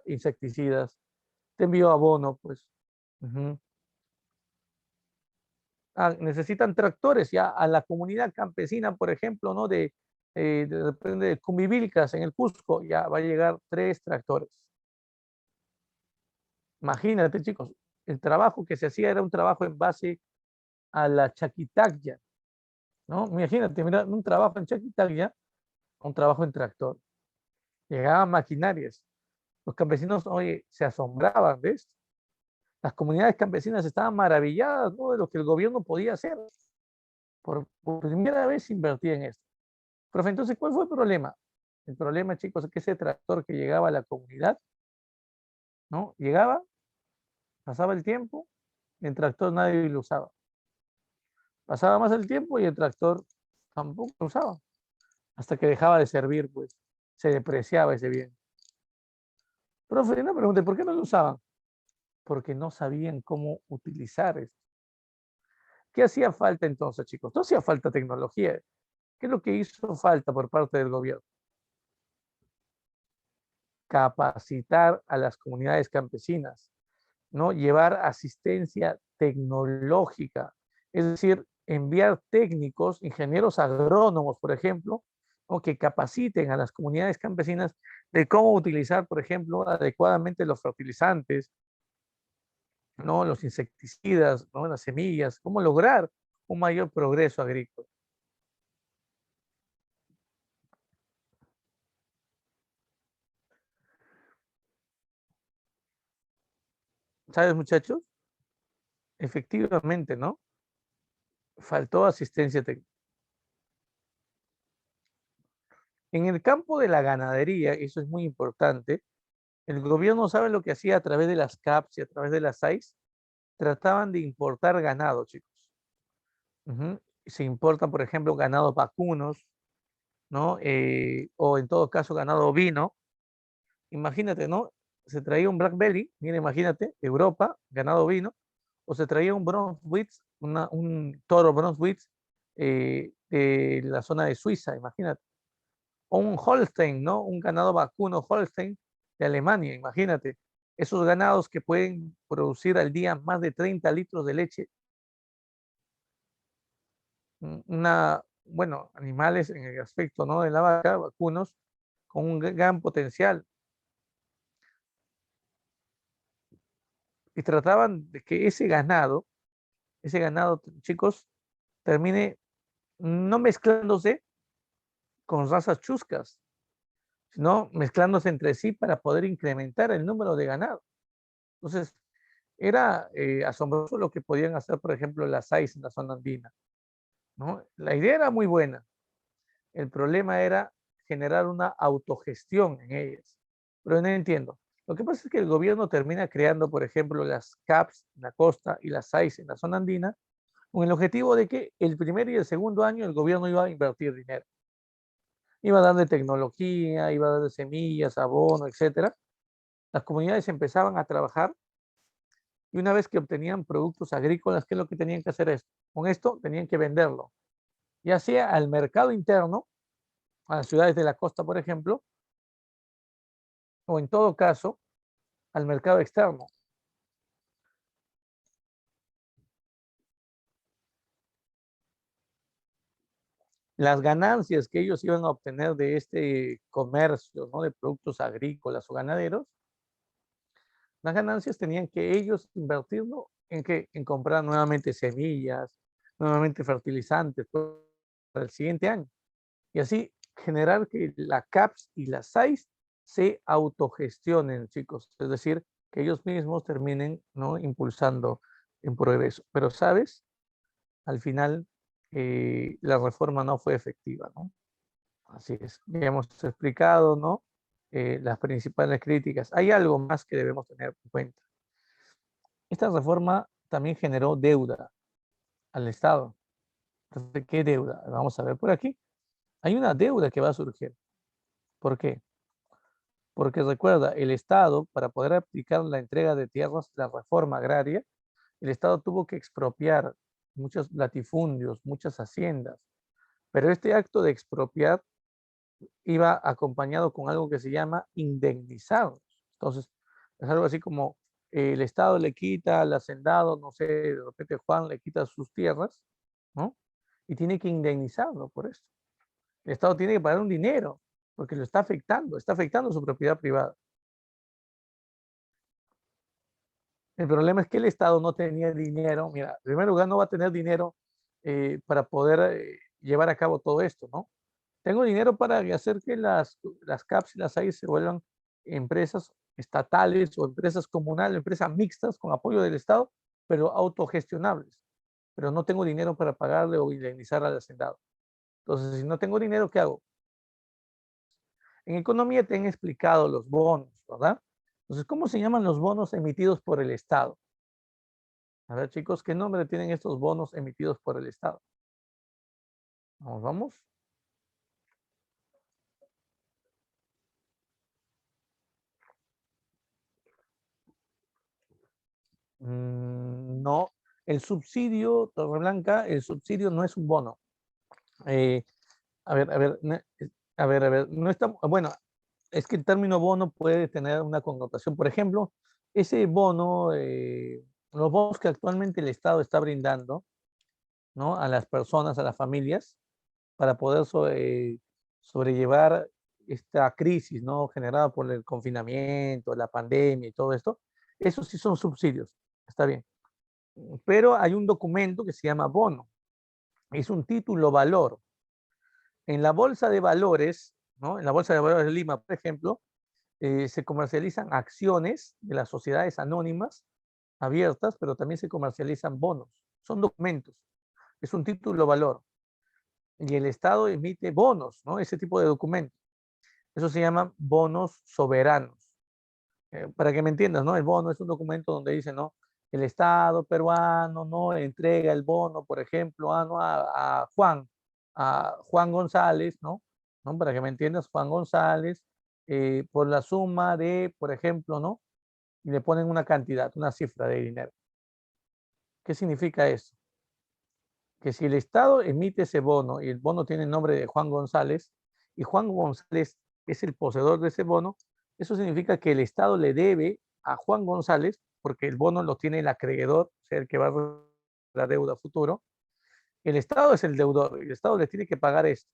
insecticidas, te envío abono, pues, Ujú. Necesitan tractores ya a la comunidad campesina, por ejemplo, ¿no? De repente de Cumbivilcas en el Cusco, ya va a llegar 3 tractores. Imagínate, chicos, el trabajo que se hacía era un trabajo en base a la chaquitacya, ¿no? Imagínate, mira, un trabajo en chaquitacya, un trabajo en tractor. Llegaban maquinarias. Los campesinos, oye, se asombraban, ¿ves? Las comunidades campesinas estaban maravilladas, ¿no? De lo que el gobierno podía hacer. Por primera vez invertía en esto. Profe, entonces, ¿cuál fue el problema? El problema, chicos, es que ese tractor que llegaba a la comunidad, ¿no? Llegaba, pasaba el tiempo, y el tractor nadie lo usaba. Pasaba más el tiempo y el tractor tampoco lo usaba. Hasta que dejaba de servir, pues se depreciaba ese bien. Profe, no pregunté, ¿por qué no lo usaban? Porque no sabían cómo utilizar esto. ¿Qué hacía falta entonces, chicos? No hacía falta tecnología. ¿Qué es lo que hizo falta por parte del gobierno? Capacitar a las comunidades campesinas, ¿no? Llevar asistencia tecnológica, es decir, enviar técnicos, ingenieros agrónomos, por ejemplo, ¿no? Que capaciten a las comunidades campesinas de cómo utilizar, por ejemplo, adecuadamente los fertilizantes, ¿no? Los insecticidas, ¿no? Las semillas, cómo lograr un mayor progreso agrícola. ¿Sabes, muchachos? Efectivamente, ¿no? Faltó asistencia técnica. En el campo de la ganadería, eso es muy importante, el gobierno sabe lo que hacía a través de las CAPS y a través de las SAIS, trataban de importar ganado, chicos. Ujú. Se importan, por ejemplo, ganado vacunos, ¿no? O en todo caso ganado ovino. Imagínate, ¿no? Se traía un Black Belly, mira, imagínate, Europa, ganado ovino, o se traía un Brunswick, un toro Brunswick de la zona de Suiza, imagínate. O un Holstein, ¿no? Un ganado vacuno Holstein de Alemania, imagínate. Esos ganados que pueden producir al día más de 30 litros de leche. Bueno, animales en el aspecto, ¿no? De la vaca, vacunos, con un gran potencial. Y trataban de que ese ganado, chicos, termine no mezclándose con razas chuscas, sino mezclándose entre sí para poder incrementar el número de ganado. Entonces, era asombroso lo que podían hacer, por ejemplo, las AIS en la zona andina, ¿no? La idea era muy buena. El problema era generar una autogestión en ellas. Pero no entiendo. Lo que pasa es que el gobierno termina creando, por ejemplo, las CAPS en la costa y las AIS en la zona andina, con el objetivo de que el primer y el segundo año el gobierno iba a invertir dinero. Iba a darle tecnología, iba a darle semillas, abono, etcétera. Las comunidades empezaban a trabajar y una vez que obtenían productos agrícolas, ¿qué es lo que tenían que hacer esto? Con esto tenían que venderlo, ya sea al mercado interno, a las ciudades de la costa, por ejemplo, o en todo caso, al mercado externo. Las ganancias que ellos iban a obtener de este comercio, ¿no? De productos agrícolas o ganaderos, las ganancias tenían que ellos invertirlo en, que, en comprar nuevamente semillas, nuevamente fertilizantes para el siguiente año. Y así generar que la CAPS y la SAIS se autogestionen, chicos. Es decir, que ellos mismos terminen, ¿no? Impulsando en progreso. Pero, ¿sabes? Al final, la reforma no fue efectiva, ¿no? Así es. Ya hemos explicado, ¿no? Las principales críticas. Hay algo más que debemos tener en cuenta. Esta reforma también generó deuda al Estado. Entonces, ¿qué deuda? Vamos a ver por aquí. Hay una deuda que va a surgir. ¿Por qué? Porque recuerda, el Estado, para poder aplicar la entrega de tierras, la reforma agraria, el Estado tuvo que expropiar muchos latifundios, muchas haciendas. Pero este acto de expropiar iba acompañado con algo que se llama indemnizar. Entonces, es algo así como el Estado le quita al hacendado, no sé, de repente Juan le quita sus tierras, ¿no? Y tiene que indemnizarlo por esto. El Estado tiene que pagar un dinero porque lo está afectando su propiedad privada. El problema es que el Estado no tenía dinero. Mira, en primer lugar, no va a tener dinero para poder llevar a cabo todo esto, ¿no? Tengo dinero para hacer que las cápsulas ahí se vuelvan empresas estatales o empresas comunales, empresas mixtas con apoyo del Estado, pero autogestionables. Pero no tengo dinero para pagarle o indemnizar al hacendado. Entonces, si no tengo dinero, ¿qué hago? En economía te han explicado los bonos, ¿verdad? Entonces, ¿cómo se llaman los bonos emitidos por el Estado? A ver, chicos, ¿qué nombre tienen estos bonos emitidos por el Estado? Vamos, vamos. No, el subsidio, Torreblanca, el subsidio no es un bono. Eh, a ver, a ver, a ver, no está, bueno, es que el término bono puede tener una connotación. Por ejemplo, ese bono, los bonos que actualmente el Estado está brindando, ¿no? A las personas, a las familias, para poder sobrellevar esta crisis, ¿no? Generada por el confinamiento, la pandemia y todo esto, esos sí son subsidios, está bien. Pero hay un documento que se llama bono, es un título valor. En la bolsa de valores, ¿no? En la bolsa de valores de Lima, por ejemplo, se comercializan acciones de las sociedades anónimas abiertas, pero también se comercializan bonos. Son documentos, es un título valor. Y el Estado emite bonos, ¿no? Ese tipo de documentos. Eso se llama bonos soberanos. Para que me entiendas, ¿no? El bono es un documento donde dice, ¿no? El Estado peruano no entrega el bono, por ejemplo, ¿no? A Juan González, ¿no? ¿No? Para que me entiendas, Juan González, por la suma de, por ejemplo, ¿no? Y le ponen una cantidad, una cifra de dinero. ¿Qué significa eso? Que si el Estado emite ese bono y el bono tiene el nombre de Juan González y Juan González es el poseedor de ese bono, eso significa que el Estado le debe a Juan González, porque el bono lo tiene el acreedor, o sea, el que va a la deuda futuro. El Estado es el deudor y el Estado le tiene que pagar esto.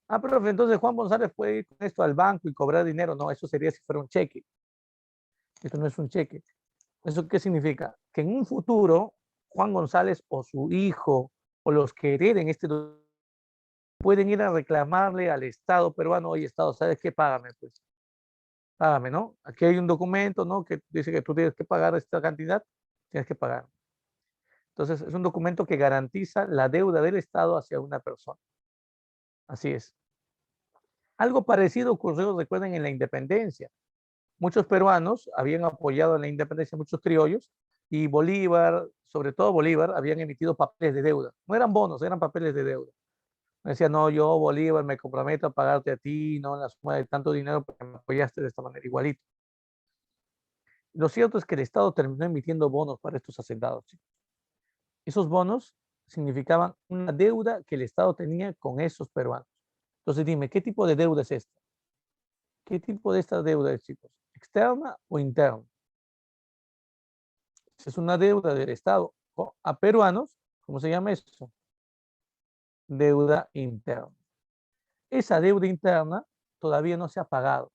Ah, pero entonces Juan González puede ir con esto al banco y cobrar dinero. No, eso sería si fuera un cheque. Esto no es un cheque. ¿Eso qué significa? Que en un futuro Juan González o su hijo o los que hereden este pueden ir a reclamarle al Estado peruano, oye, Estado, ¿sabes qué? Págame, pues, págame, ¿no? Aquí hay un documento, ¿no? Que dice que tú tienes que pagar esta cantidad, tienes que pagar. Entonces, es un documento que garantiza la deuda del Estado hacia una persona. Así es. Algo parecido ocurrió, recuerden, en la independencia. Muchos peruanos habían apoyado en la independencia, muchos criollos, y Bolívar, sobre todo Bolívar, habían emitido papeles de deuda. No eran bonos, eran papeles de deuda. Me decía, no, yo, Bolívar, me comprometo a pagarte a ti, no, la suma de tanto dinero porque me apoyaste de esta manera, igualito. Lo cierto es que el Estado terminó emitiendo bonos para estos hacendados, chicos. Esos bonos significaban una deuda que el Estado tenía con esos peruanos. Entonces dime, ¿qué tipo de deuda es esta? ¿Qué tipo de esta deuda es, chicos? ¿Externa o interna? Es una deuda del Estado a peruanos. ¿Cómo se llama eso? Deuda interna. Esa deuda interna todavía no se ha pagado.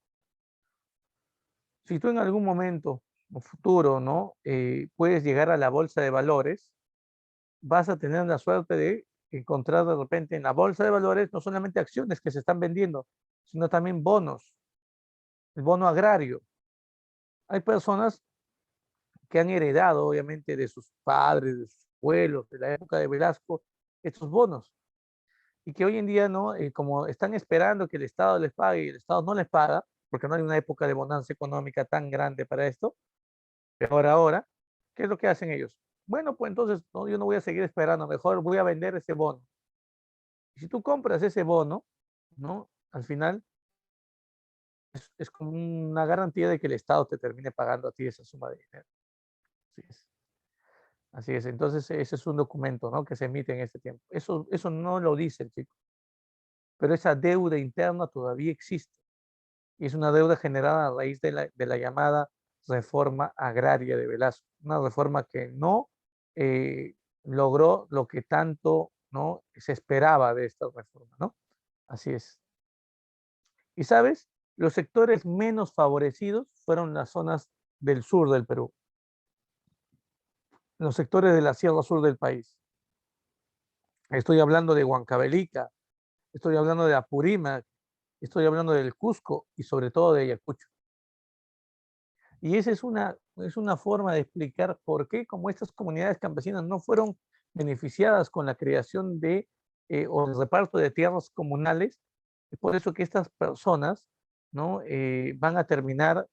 Si tú en algún momento o futuro, ¿no? Puedes llegar a la bolsa de valores, vas a tener la suerte de encontrar de repente en la bolsa de valores no solamente acciones que se están vendiendo, sino también bonos, el bono agrario. Hay personas que han heredado, obviamente, de sus padres, de sus abuelos, de la época de Velasco, estos bonos. Y que hoy en día, ¿no? Como están esperando que el Estado les pague y el Estado no les paga, porque no hay una época de bonanza económica tan grande para esto, peor ahora, ¿qué es lo que hacen ellos? Bueno, pues entonces no, yo no voy a seguir esperando, mejor voy a vender ese bono. Y si tú compras ese bono, ¿no? Al final es como una garantía de que el Estado te termine pagando a ti esa suma de dinero. Así es. Así es. Entonces, ese es un documento, ¿no? Que se emite en este tiempo. Eso no lo dice el chico, pero esa deuda interna todavía existe. Y es una deuda generada a raíz de la llamada reforma agraria de Velasco, una reforma que no logró lo que tanto, ¿no?, se esperaba de esta reforma, ¿no? Así es. Y sabes, los sectores menos favorecidos fueron las zonas del sur del Perú, los sectores de la sierra sur del país. Estoy hablando de Huancavelica, estoy hablando de Apurímac, estoy hablando del Cusco y sobre todo de Ayacucho. Y esa es una forma de explicar por qué, como estas comunidades campesinas no fueron beneficiadas con la creación de o el reparto de tierras comunales, es por eso que estas personas, ¿no?, van a terminar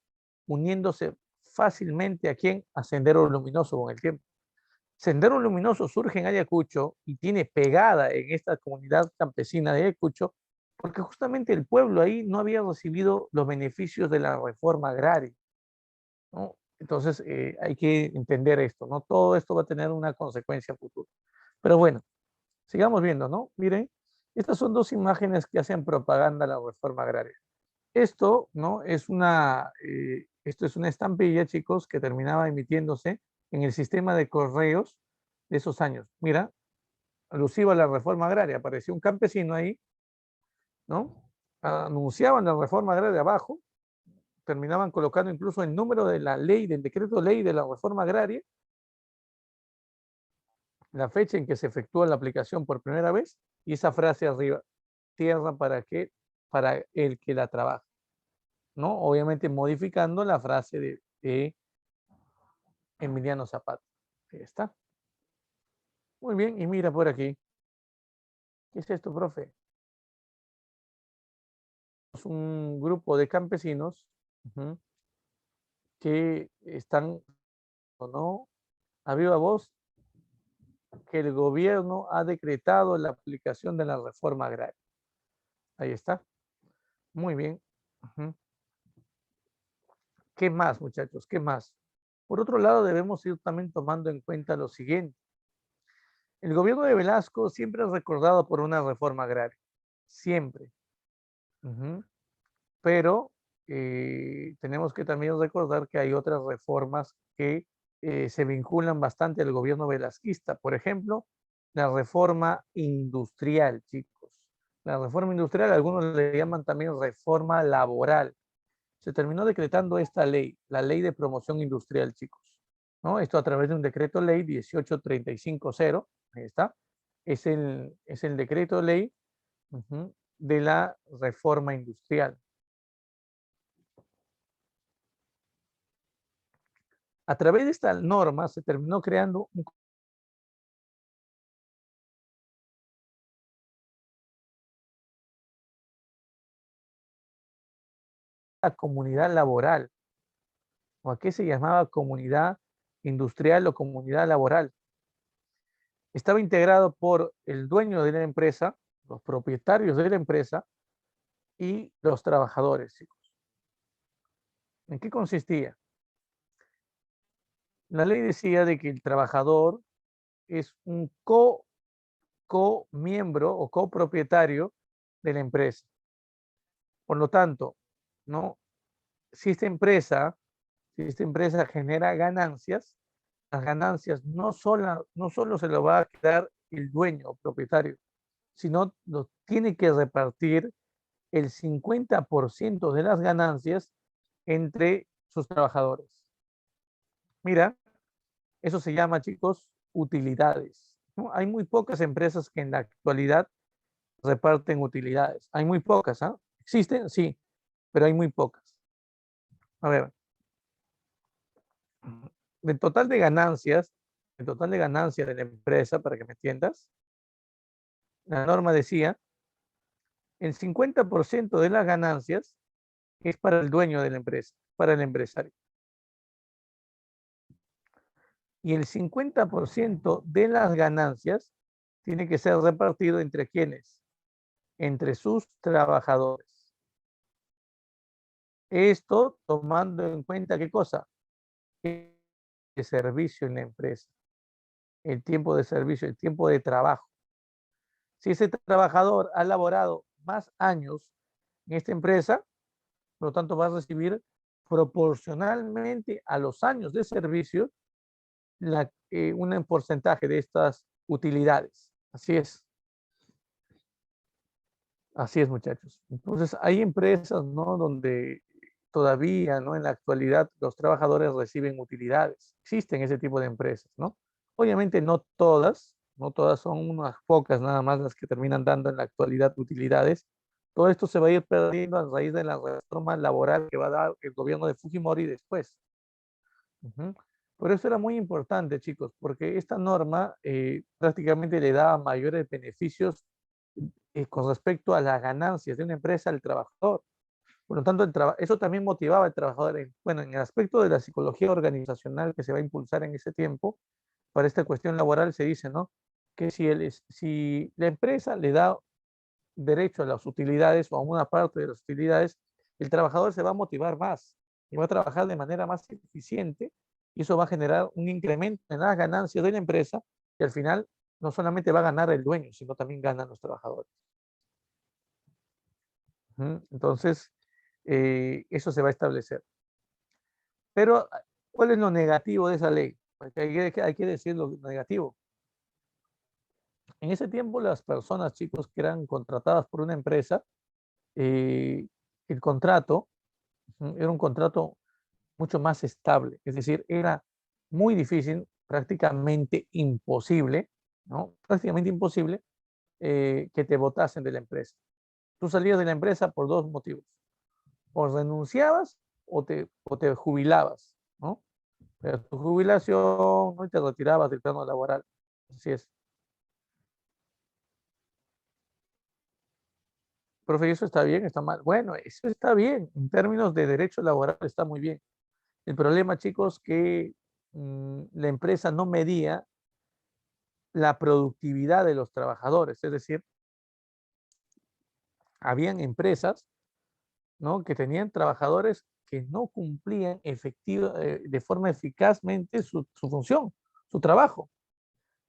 uniéndose fácilmente a quién, a Sendero Luminoso con el tiempo. Sendero Luminoso surge en Ayacucho y tiene pegada en esta comunidad campesina de Ayacucho, porque justamente el pueblo ahí no había recibido los beneficios de la reforma agraria, ¿no? Entonces hay que entender esto, ¿no? Todo esto va a tener una consecuencia futura. Pero bueno, sigamos viendo, ¿no? Miren, estas son dos imágenes que hacen propaganda a la reforma agraria. Esto, ¿no?, esto es una estampilla, chicos, que terminaba emitiéndose en el sistema de correos de esos años. Mira, alusiva a la reforma agraria, apareció un campesino ahí, ¿no? Anunciaban la reforma agraria abajo, terminaban colocando incluso el número de la ley, del decreto ley de la reforma agraria, la fecha en que se efectúa la aplicación por primera vez y esa frase arriba, tierra para qué, para el que la trabaja, ¿no? Obviamente modificando la frase de Emiliano Zapata. Ahí está. Muy bien, y mira por aquí. ¿Qué es esto, profe? Es un grupo de campesinos que están, o no, a viva voz, que el gobierno ha decretado la aplicación de la reforma agraria. Ahí está. Muy bien. ¿Qué más, muchachos? ¿Qué más? Por otro lado, debemos ir también tomando en cuenta lo siguiente. El gobierno de Velasco siempre es recordado por una reforma agraria. Siempre. Pero tenemos que también recordar que hay otras reformas que se vinculan bastante al gobierno velasquista. Por ejemplo, la reforma industrial, chicos. La reforma industrial, algunos le llaman también reforma laboral. Se terminó decretando esta ley, la ley de promoción industrial, chicos, ¿no? Esto a través de un decreto ley 18350, ahí está, es el decreto ley de la reforma industrial. A través de esta norma se terminó creando una comunidad laboral, o aquí se llamaba comunidad industrial o comunidad laboral. Estaba integrado por el dueño de la empresa, los propietarios de la empresa y los trabajadores, chicos. ¿En qué consistía? La ley decía de que el trabajador es un co-miembro o copropietario de la empresa. Por lo tanto, ¿no?, si esta empresa genera ganancias, las ganancias no solo se lo va a quedar el dueño o propietario, sino lo tiene que repartir el 50% de las ganancias entre sus trabajadores. Mira, eso se llama, chicos, utilidades, ¿no? Hay muy pocas empresas que en la actualidad reparten utilidades. Hay muy pocas, ¿ah? ¿Existen? Sí, pero hay muy pocas. A ver, del total de ganancias, el total de ganancias de la empresa, para que me entiendas, la norma decía, el 50% de las ganancias es para el dueño de la empresa, para el empresario. Y el 50% de las ganancias tiene que ser repartido entre quienes, entre sus trabajadores. Esto tomando en cuenta qué cosa, el servicio en la empresa, el tiempo de servicio, el tiempo de trabajo. Si ese trabajador ha laborado más años en esta empresa, por lo tanto va a recibir proporcionalmente a los años de servicio un porcentaje de estas utilidades. Así es, muchachos. Entonces, hay empresas, ¿no? Donde todavía, ¿no? En la actualidad, los trabajadores reciben utilidades. Existen ese tipo de empresas, ¿no? Obviamente no todas son unas pocas nada más las que terminan dando en la actualidad utilidades. Todo esto se va a ir perdiendo a raíz de la reforma laboral que va a dar el gobierno de Fujimori después. Ujú. Por eso era muy importante, chicos, porque esta norma prácticamente le daba mayores beneficios con respecto a las ganancias de una empresa al trabajador. Por lo tanto, eso también motivaba al trabajador. Bueno, en el aspecto de la psicología organizacional que se va a impulsar en ese tiempo, para esta cuestión laboral se dice, ¿no? Que si la empresa le da derecho a las utilidades o a una parte de las utilidades, el trabajador se va a motivar más y va a trabajar de manera más eficiente y eso va a generar un incremento en las ganancias de la empresa y al final no solamente va a ganar el dueño, sino también ganan los trabajadores. Entonces, eso se va a establecer. Pero, ¿cuál es lo negativo de esa ley? Porque hay que decir lo negativo. En ese tiempo, las personas, chicos, que eran contratadas por una empresa, el contrato era un contrato mucho más estable. Es decir, era muy difícil, prácticamente imposible, ¿no? Prácticamente imposible que te votasen de la empresa. Tú salías de la empresa por dos motivos. O renunciabas o te jubilabas, ¿no? Pero tu jubilación, ¿no? Y te retirabas del plano laboral. Así es. Profe, ¿eso está bien? ¿Está mal? Bueno, eso está bien. En términos de derecho laboral está muy bien. El problema, chicos, que la empresa no medía la productividad de los trabajadores. Es decir, habían empresas, ¿no? Que tenían trabajadores que no cumplían de forma eficazmente su función, su trabajo.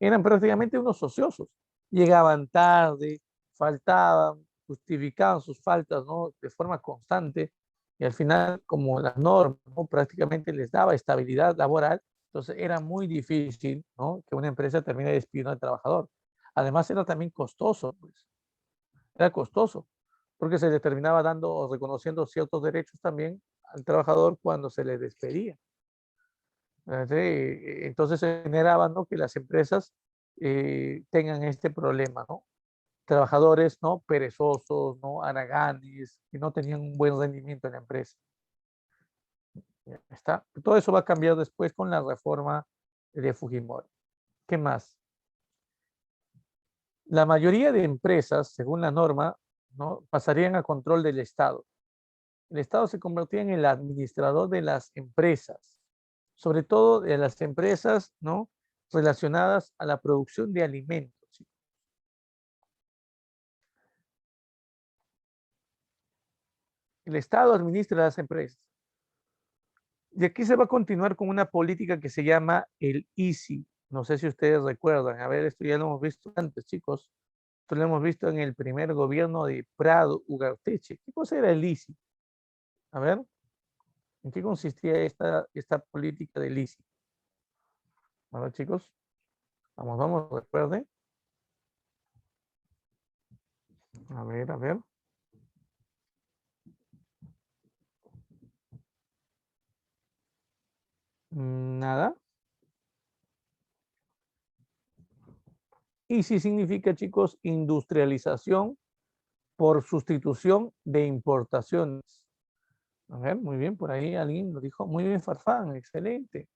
Eran prácticamente unos ociosos. Llegaban tarde, faltaban, justificaban sus faltas, ¿no? De forma constante y al final, como la norma, ¿no? Prácticamente les daba estabilidad laboral, entonces era muy difícil, ¿no? Que una empresa termine despidiendo al trabajador. Además era también costoso, pues. Era costoso, porque se le terminaba dando o reconociendo ciertos derechos también al trabajador cuando se le despedía. Entonces se generaba, ¿no? Que las empresas tengan este problema, ¿no? Trabajadores, ¿no? Perezosos, ¿no? Haraganes, que no tenían un buen rendimiento en la empresa. Ya está. Todo eso va a cambiar después con la reforma de Fujimori. ¿Qué más? La mayoría de empresas, según la norma, ¿no? Pasarían a control del Estado. El Estado se convertía en el administrador de las empresas, sobre todo de las empresas, ¿no? Relacionadas a la producción de alimentos. El Estado administra las empresas. Y aquí se va a continuar con una política que se llama el ICI. No sé si ustedes recuerdan. A ver, esto ya lo hemos visto antes, chicos. Esto lo hemos visto en el primer gobierno de Prado Ugarteche. ¿Qué cosa era el ICI? A ver, ¿en qué consistía esta política del ICI? A ver, chicos. Vamos, recuerden. A ver. Nada. ICI significa, chicos, industrialización por sustitución de importaciones. A ver, muy bien, por ahí alguien lo dijo. Muy bien, Farfán, excelente.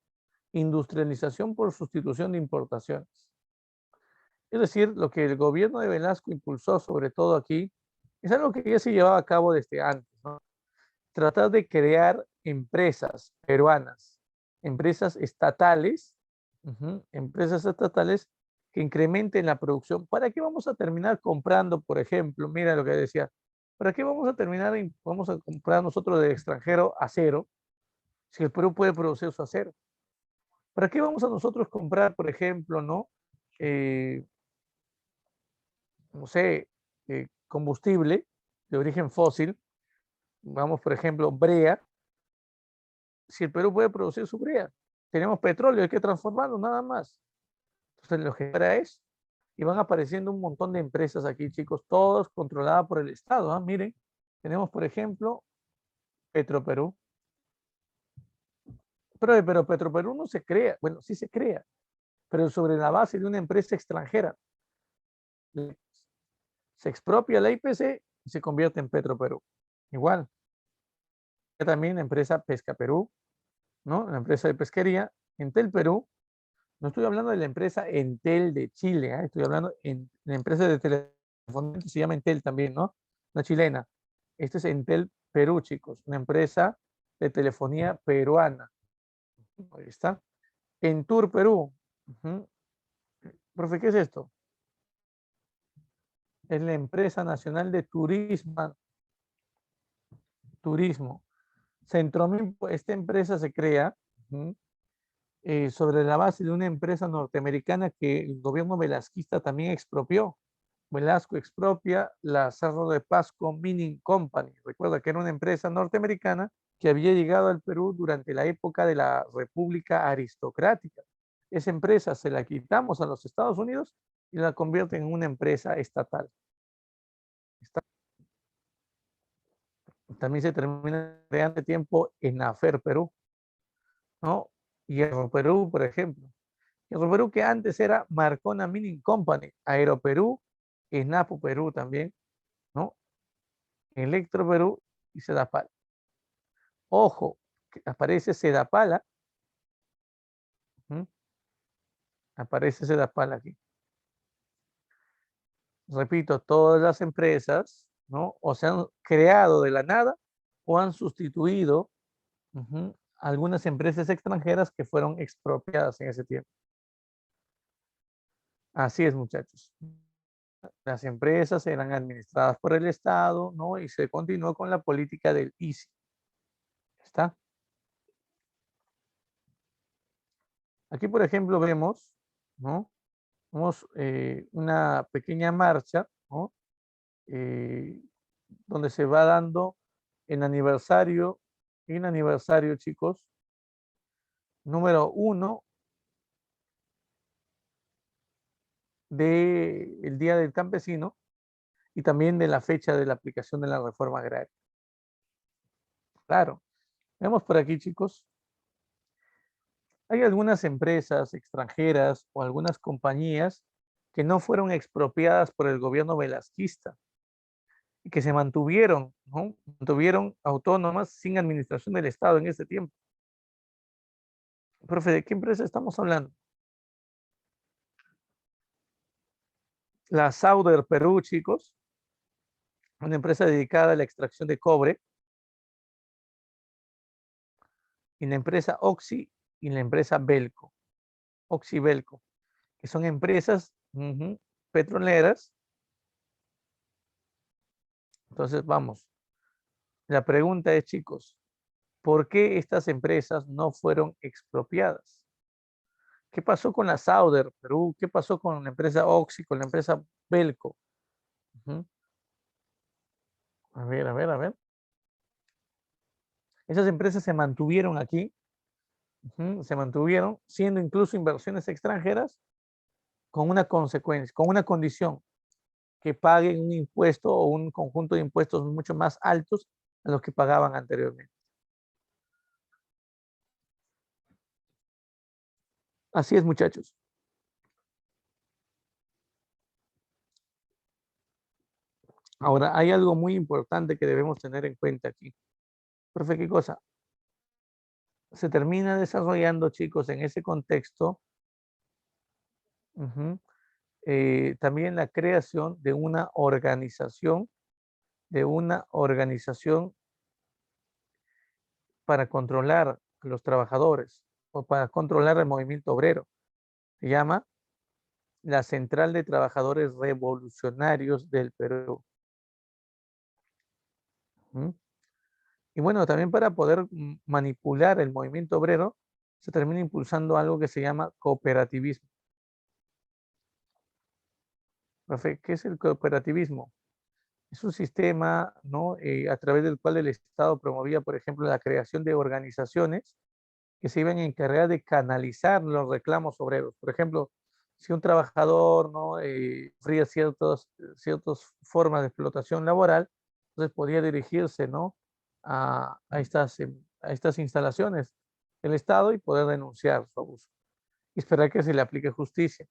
Industrialización por sustitución de importaciones. Es decir, lo que el gobierno de Velasco impulsó sobre todo aquí, es algo que ya se llevaba a cabo desde antes, ¿no? Tratar de crear empresas peruanas, empresas estatales, empresas estatales que incrementen la producción. ¿Para qué vamos a terminar comprando, por ejemplo? Mira lo que decía, ¿para qué vamos a comprar nosotros del extranjero acero si el Perú puede producir su acero? ¿Para qué vamos a nosotros comprar, por ejemplo, no? Eh, no sé, combustible de origen fósil, vamos, por ejemplo, brea, si el Perú puede producir su brea, tenemos petróleo, hay que transformarlo, nada más. Entonces lo que era es, y van apareciendo un montón de empresas aquí, chicos, todas controladas por el Estado. ¿Ah? Miren, tenemos, por ejemplo, Petroperú. Pero Petroperú no se crea, bueno, sí se crea, pero sobre la base de una empresa extranjera. Se expropia la IPC y se convierte en Petroperú. Igual, también la empresa Pesca Perú, ¿no? La empresa de pesquería, Entel Perú. No estoy hablando de la empresa Entel de Chile, ¿eh? Estoy hablando en la empresa de telefonía que se llama Entel también, ¿no? La chilena. Este es Entel Perú, chicos, una empresa de telefonía peruana. Ahí está. Entur Perú. Ujú. Profe, ¿qué es esto? Es la empresa nacional de turismo. Centromil, esta empresa se crea sobre la base de una empresa norteamericana que el gobierno velasquista también expropió. Velasco expropia la Cerro de Pasco Mining Company. Recuerda que era una empresa norteamericana que había llegado al Perú durante la época de la República Aristocrática. Esa empresa se la quitamos a los Estados Unidos y la convierte en una empresa estatal. También se termina creando tiempo en Afer Perú, ¿no? Hierro Perú, por ejemplo. Hierro Perú que antes era Marcona Mining Company, Aeroperú, Snapu Perú también, ¿no? Electro Perú y Sedapal. Ojo, que aparece Sedapala, ¿m? Aparece Sedapal aquí. Repito, todas las empresas, ¿no? O se han creado de la nada o han sustituido algunas empresas extranjeras que fueron expropiadas en ese tiempo. Así es, muchachos. Las empresas eran administradas por el Estado, ¿no? Y se continuó con la política del ICI. ¿Está? Aquí, por ejemplo, vemos, ¿no? Vemos una pequeña marcha, ¿no? Eh, donde se va dando en aniversario, chicos, número 1 del Día del Campesino y también de la fecha de la aplicación de la reforma agraria. Claro, vemos por aquí, chicos, hay algunas empresas extranjeras o algunas compañías que no fueron expropiadas por el gobierno velasquista y que se mantuvieron, ¿no? Mantuvieron autónomas sin administración del Estado en ese tiempo. Profe, ¿de qué empresa estamos hablando? La Sauder Perú, chicos, una empresa dedicada a la extracción de cobre, y la empresa Oxy y la empresa Belco, Oxy Belco, que son empresas petroleras. Entonces, vamos, la pregunta es, chicos, ¿por qué estas empresas no fueron expropiadas? ¿Qué pasó con la Sauder Perú? ¿Qué pasó con la empresa Oxy, con la empresa Belco? Ujú. A ver, a ver, a ver. Esas empresas se mantuvieron aquí, se mantuvieron siendo incluso inversiones extranjeras con una consecuencia, con una condición, que paguen un impuesto o un conjunto de impuestos mucho más altos a los que pagaban anteriormente. Así es, muchachos. Ahora, hay algo muy importante que debemos tener en cuenta aquí. Profe, ¿qué cosa? Se termina desarrollando, chicos, en ese contexto, también la creación de una organización para controlar a los trabajadores o para controlar el movimiento obrero. Se llama la Central de Trabajadores Revolucionarios del Perú. Y bueno, también para poder manipular el movimiento obrero, se termina impulsando algo que se llama cooperativismo. Profe, ¿qué es el cooperativismo? Es un sistema, ¿no? A través del cual el Estado promovía, por ejemplo, la creación de organizaciones que se iban a encargar de canalizar los reclamos obreros. Por ejemplo, si un trabajador, ¿no? Sufría ciertas formas de explotación laboral, entonces podía dirigirse, ¿no? A estas instalaciones del Estado y poder denunciar su abuso y esperar que se le aplique justicia.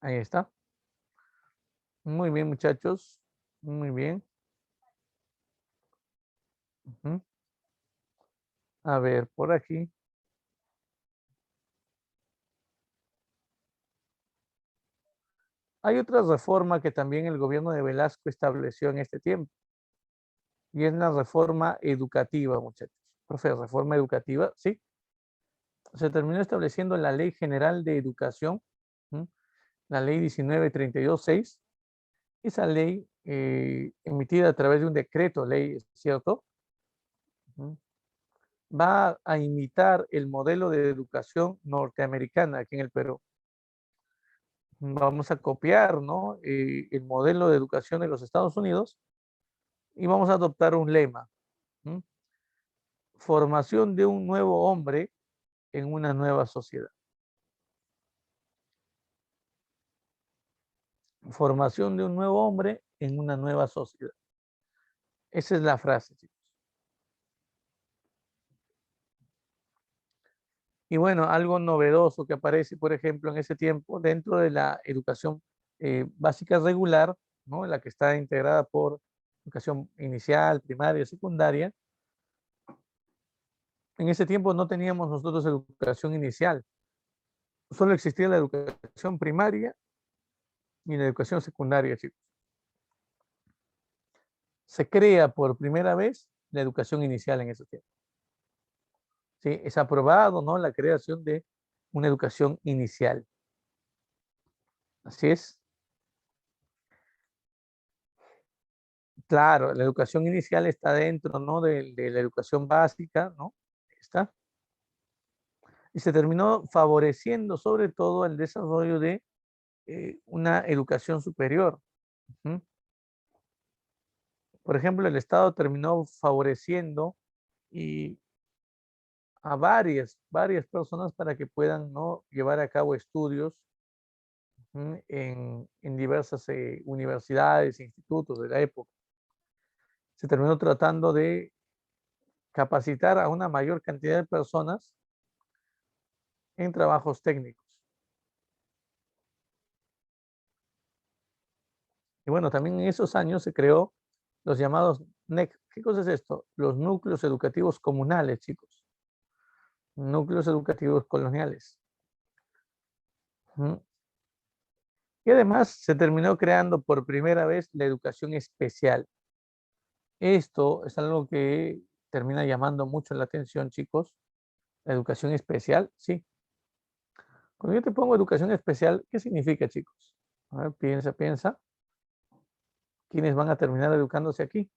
Ahí está. Muy bien, muchachos. Muy bien. Ujú. A ver, por aquí. Hay otra reforma que también el gobierno de Velasco estableció en este tiempo, y es la reforma educativa, muchachos. Profe, reforma educativa, sí. Se terminó estableciendo la Ley General de Educación, ¿m? La Ley 1932-6. Esa ley, emitida a través de un decreto ley, ¿cierto? ¿M? Va a imitar el modelo de educación norteamericana aquí en el Perú. Vamos a copiar, ¿no? El modelo de educación de los Estados Unidos y vamos a adoptar un lema. ¿M? Formación de un nuevo hombre en una nueva sociedad. Formación de un nuevo hombre en una nueva sociedad. Esa es la frase, chicos. Y bueno, algo novedoso que aparece, por ejemplo, en ese tiempo, dentro de la educación básica regular, ¿no? La que está integrada por educación inicial, primaria, secundaria. En ese tiempo no teníamos nosotros educación inicial. Solo existía la educación primaria y la educación secundaria, chicos. Se crea por primera vez la educación inicial en ese tiempo. ¿Sí? Es aprobado, ¿no? La creación de una educación inicial. Así es. Claro, la educación inicial está dentro, ¿no? De la educación básica, ¿no? Está. Y se terminó favoreciendo sobre todo el desarrollo de una educación superior. ¿Mm? Por ejemplo, el Estado terminó favoreciendo y a varias personas para que puedan, ¿no? Llevar a cabo estudios en diversas universidades e institutos de la época. Se terminó tratando de capacitar a una mayor cantidad de personas en trabajos técnicos. Y bueno, también en esos años se creó los llamados NEC. ¿Qué cosa es esto? Los núcleos educativos comunales, chicos. Núcleos educativos coloniales. Y además se terminó creando por primera vez la educación especial. Esto es algo que termina llamando mucho la atención, chicos. La educación especial, sí. Cuando yo te pongo educación especial, ¿qué significa, chicos? A ver, piensa. ¿Quiénes van a terminar educándose aquí?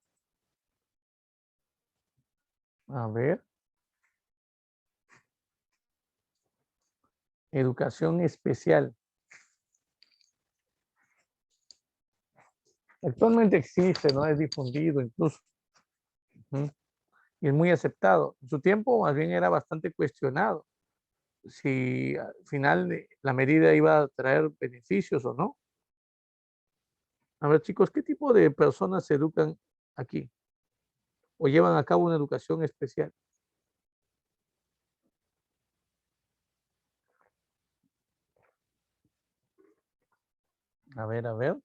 A ver, educación especial. Actualmente existe, ¿no? Es difundido incluso. Ujú. Y es muy aceptado. En su tiempo, más bien era bastante cuestionado si al final la medida iba a traer beneficios o no. A ver, chicos, ¿qué tipo de personas se educan aquí o llevan a cabo una educación especial? A ver.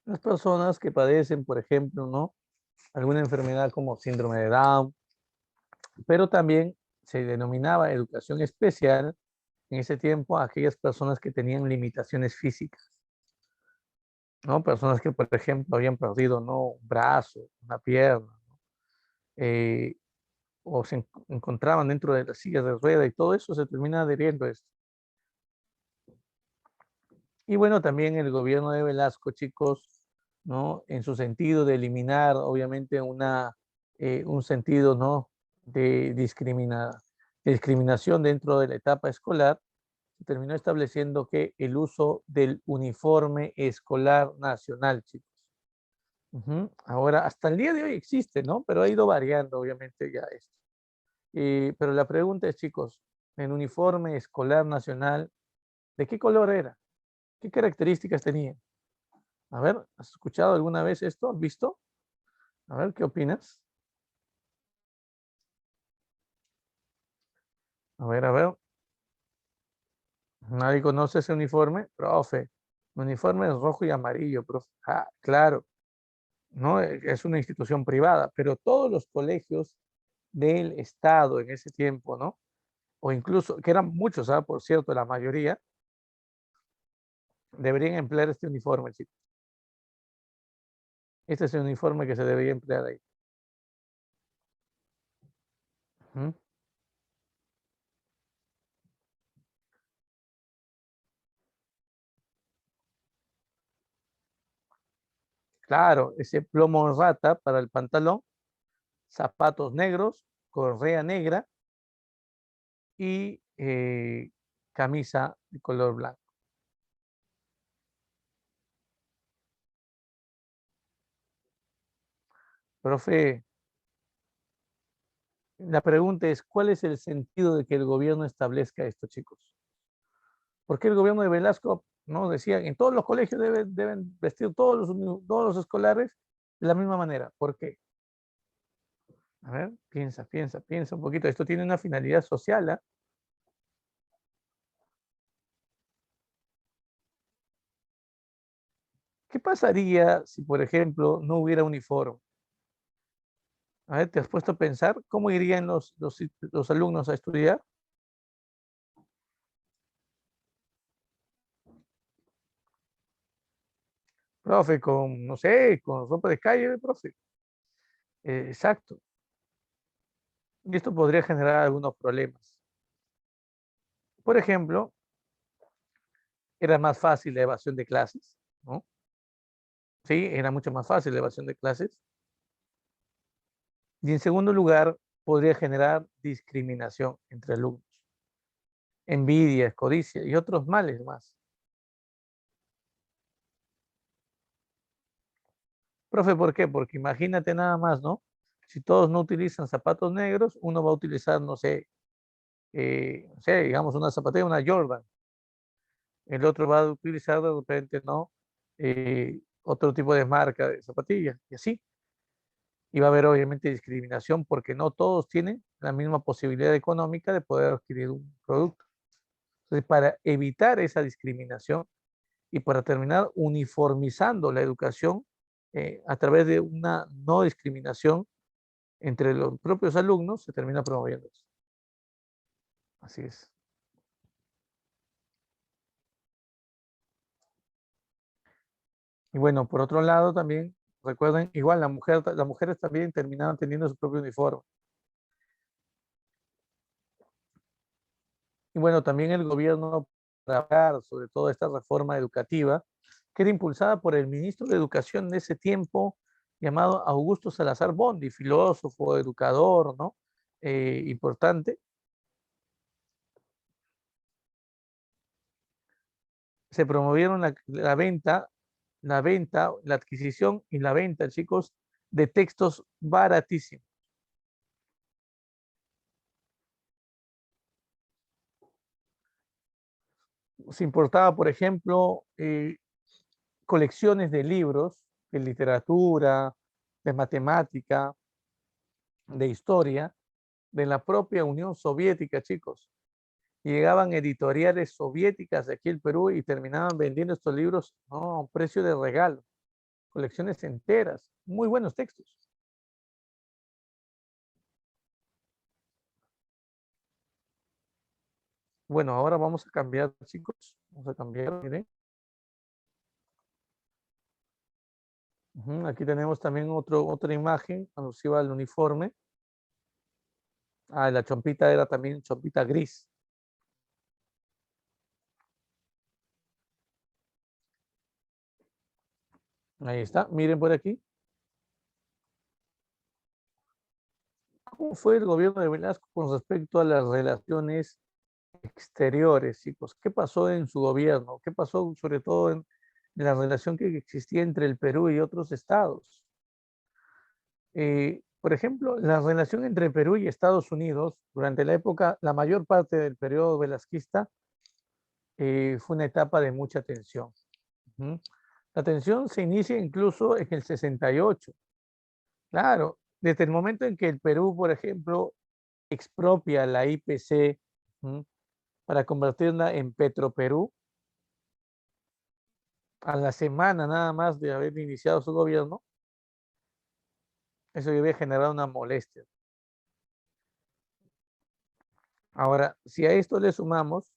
Las personas que padecen, por ejemplo, ¿no? Alguna enfermedad como síndrome de Down, pero también se denominaba educación especial en ese tiempo a aquellas personas que tenían limitaciones físicas, ¿no? Personas que, por ejemplo, habían perdido, ¿no? Un brazo, una pierna, eh, o se encontraban dentro de las sillas de rueda y todo eso se termina adheriendo a esto. Y bueno, también el gobierno de Velasco, chicos, ¿no? En su sentido de eliminar, obviamente, un sentido, ¿no? de discriminación dentro de la etapa escolar, se terminó estableciendo que el uso del uniforme escolar nacional, chicos. Ahora, hasta el día de hoy existe, ¿no? Pero ha ido variando, obviamente, ya esto. Pero la pregunta es, chicos, el uniforme escolar nacional, ¿de qué color era? ¿Qué características tenía? A ver, ¿has escuchado alguna vez esto? ¿Has visto? A ver, ¿qué opinas? A ver. ¿Nadie conoce ese uniforme? Profe, el uniforme es rojo y amarillo, profe. Ah, claro, ¿no? Es una institución privada, pero todos los colegios del Estado en ese tiempo, ¿no? O incluso, que eran muchos, ¿ah? Por cierto, la mayoría, deberían emplear este uniforme, chicos. Este es el uniforme que se debería emplear ahí. Ujú. Claro, ese plomo rata para el pantalón, zapatos negros, correa negra y camisa de color blanco. Profe, la pregunta es, ¿cuál es el sentido de que el gobierno establezca esto, chicos? ¿Por qué el gobierno de Velasco no decía en todos los colegios deben vestir todos los escolares de la misma manera? ¿Por qué? A ver, piensa un poquito. Esto tiene una finalidad social, ¿ah? ¿Qué pasaría si, por ejemplo, no hubiera uniforme? A ver, ¿te has puesto a pensar cómo irían los alumnos a estudiar? Profe, con, no sé, con ropa de calle, profe. Exacto. Y esto podría generar algunos problemas. Por ejemplo, era más fácil la evasión de clases, ¿no? Sí, era mucho más fácil la evasión de clases. Y en segundo lugar, podría generar discriminación entre alumnos, envidia, codicia y otros males más. Profe, ¿por qué? Porque imagínate nada más, ¿no? Si todos no utilizan zapatos negros, uno va a utilizar, no sé, digamos una zapatilla, una Jordan. El otro va a utilizar de repente, ¿no? Otro tipo de marca de zapatillas y así. Y va a haber obviamente discriminación porque no todos tienen la misma posibilidad económica de poder adquirir un producto. Entonces, para evitar esa discriminación y para terminar uniformizando la educación a través de una no discriminación entre los propios alumnos, se termina promoviendo eso. Así es. Y bueno, por otro lado también, recuerden, igual las mujeres también terminaban teniendo su propio uniforme. Y bueno, también el gobierno, para hablar sobre toda esta reforma educativa, que era impulsada por el ministro de Educación de ese tiempo, llamado Augusto Salazar Bondi, filósofo, educador, ¿no? Importante. Se promovieron la adquisición y la venta, chicos, de textos baratísimos. Se importaba, por ejemplo, colecciones de libros de literatura, de matemática, de historia, de la propia Unión Soviética, chicos. Llegaban editoriales soviéticas de aquí el Perú y terminaban vendiendo estos libros, ¿no? A un precio de regalo, colecciones enteras, muy buenos textos. Bueno, ahora vamos a cambiar, chicos, vamos a cambiar, miren. Aquí tenemos también otra imagen alusiva al uniforme. Ah, la chompita era también chompita gris. Ahí está, miren por aquí. ¿Cómo fue el gobierno de Velasco con respecto a las relaciones exteriores, chicos? ¿Qué pasó en su gobierno? ¿Qué pasó sobre todo en la relación que existía entre el Perú y otros estados? Por ejemplo, la relación entre Perú y Estados Unidos durante la época, la mayor parte del periodo velasquista, fue una etapa de mucha tensión. Ujú. La tensión se inicia incluso en el 68. Claro, desde el momento en que el Perú, por ejemplo, expropia la IPC, ujú, para convertirla en Petroperú, a la semana nada más de haber iniciado su gobierno, eso debe generar una molestia. Ahora, si a esto le sumamos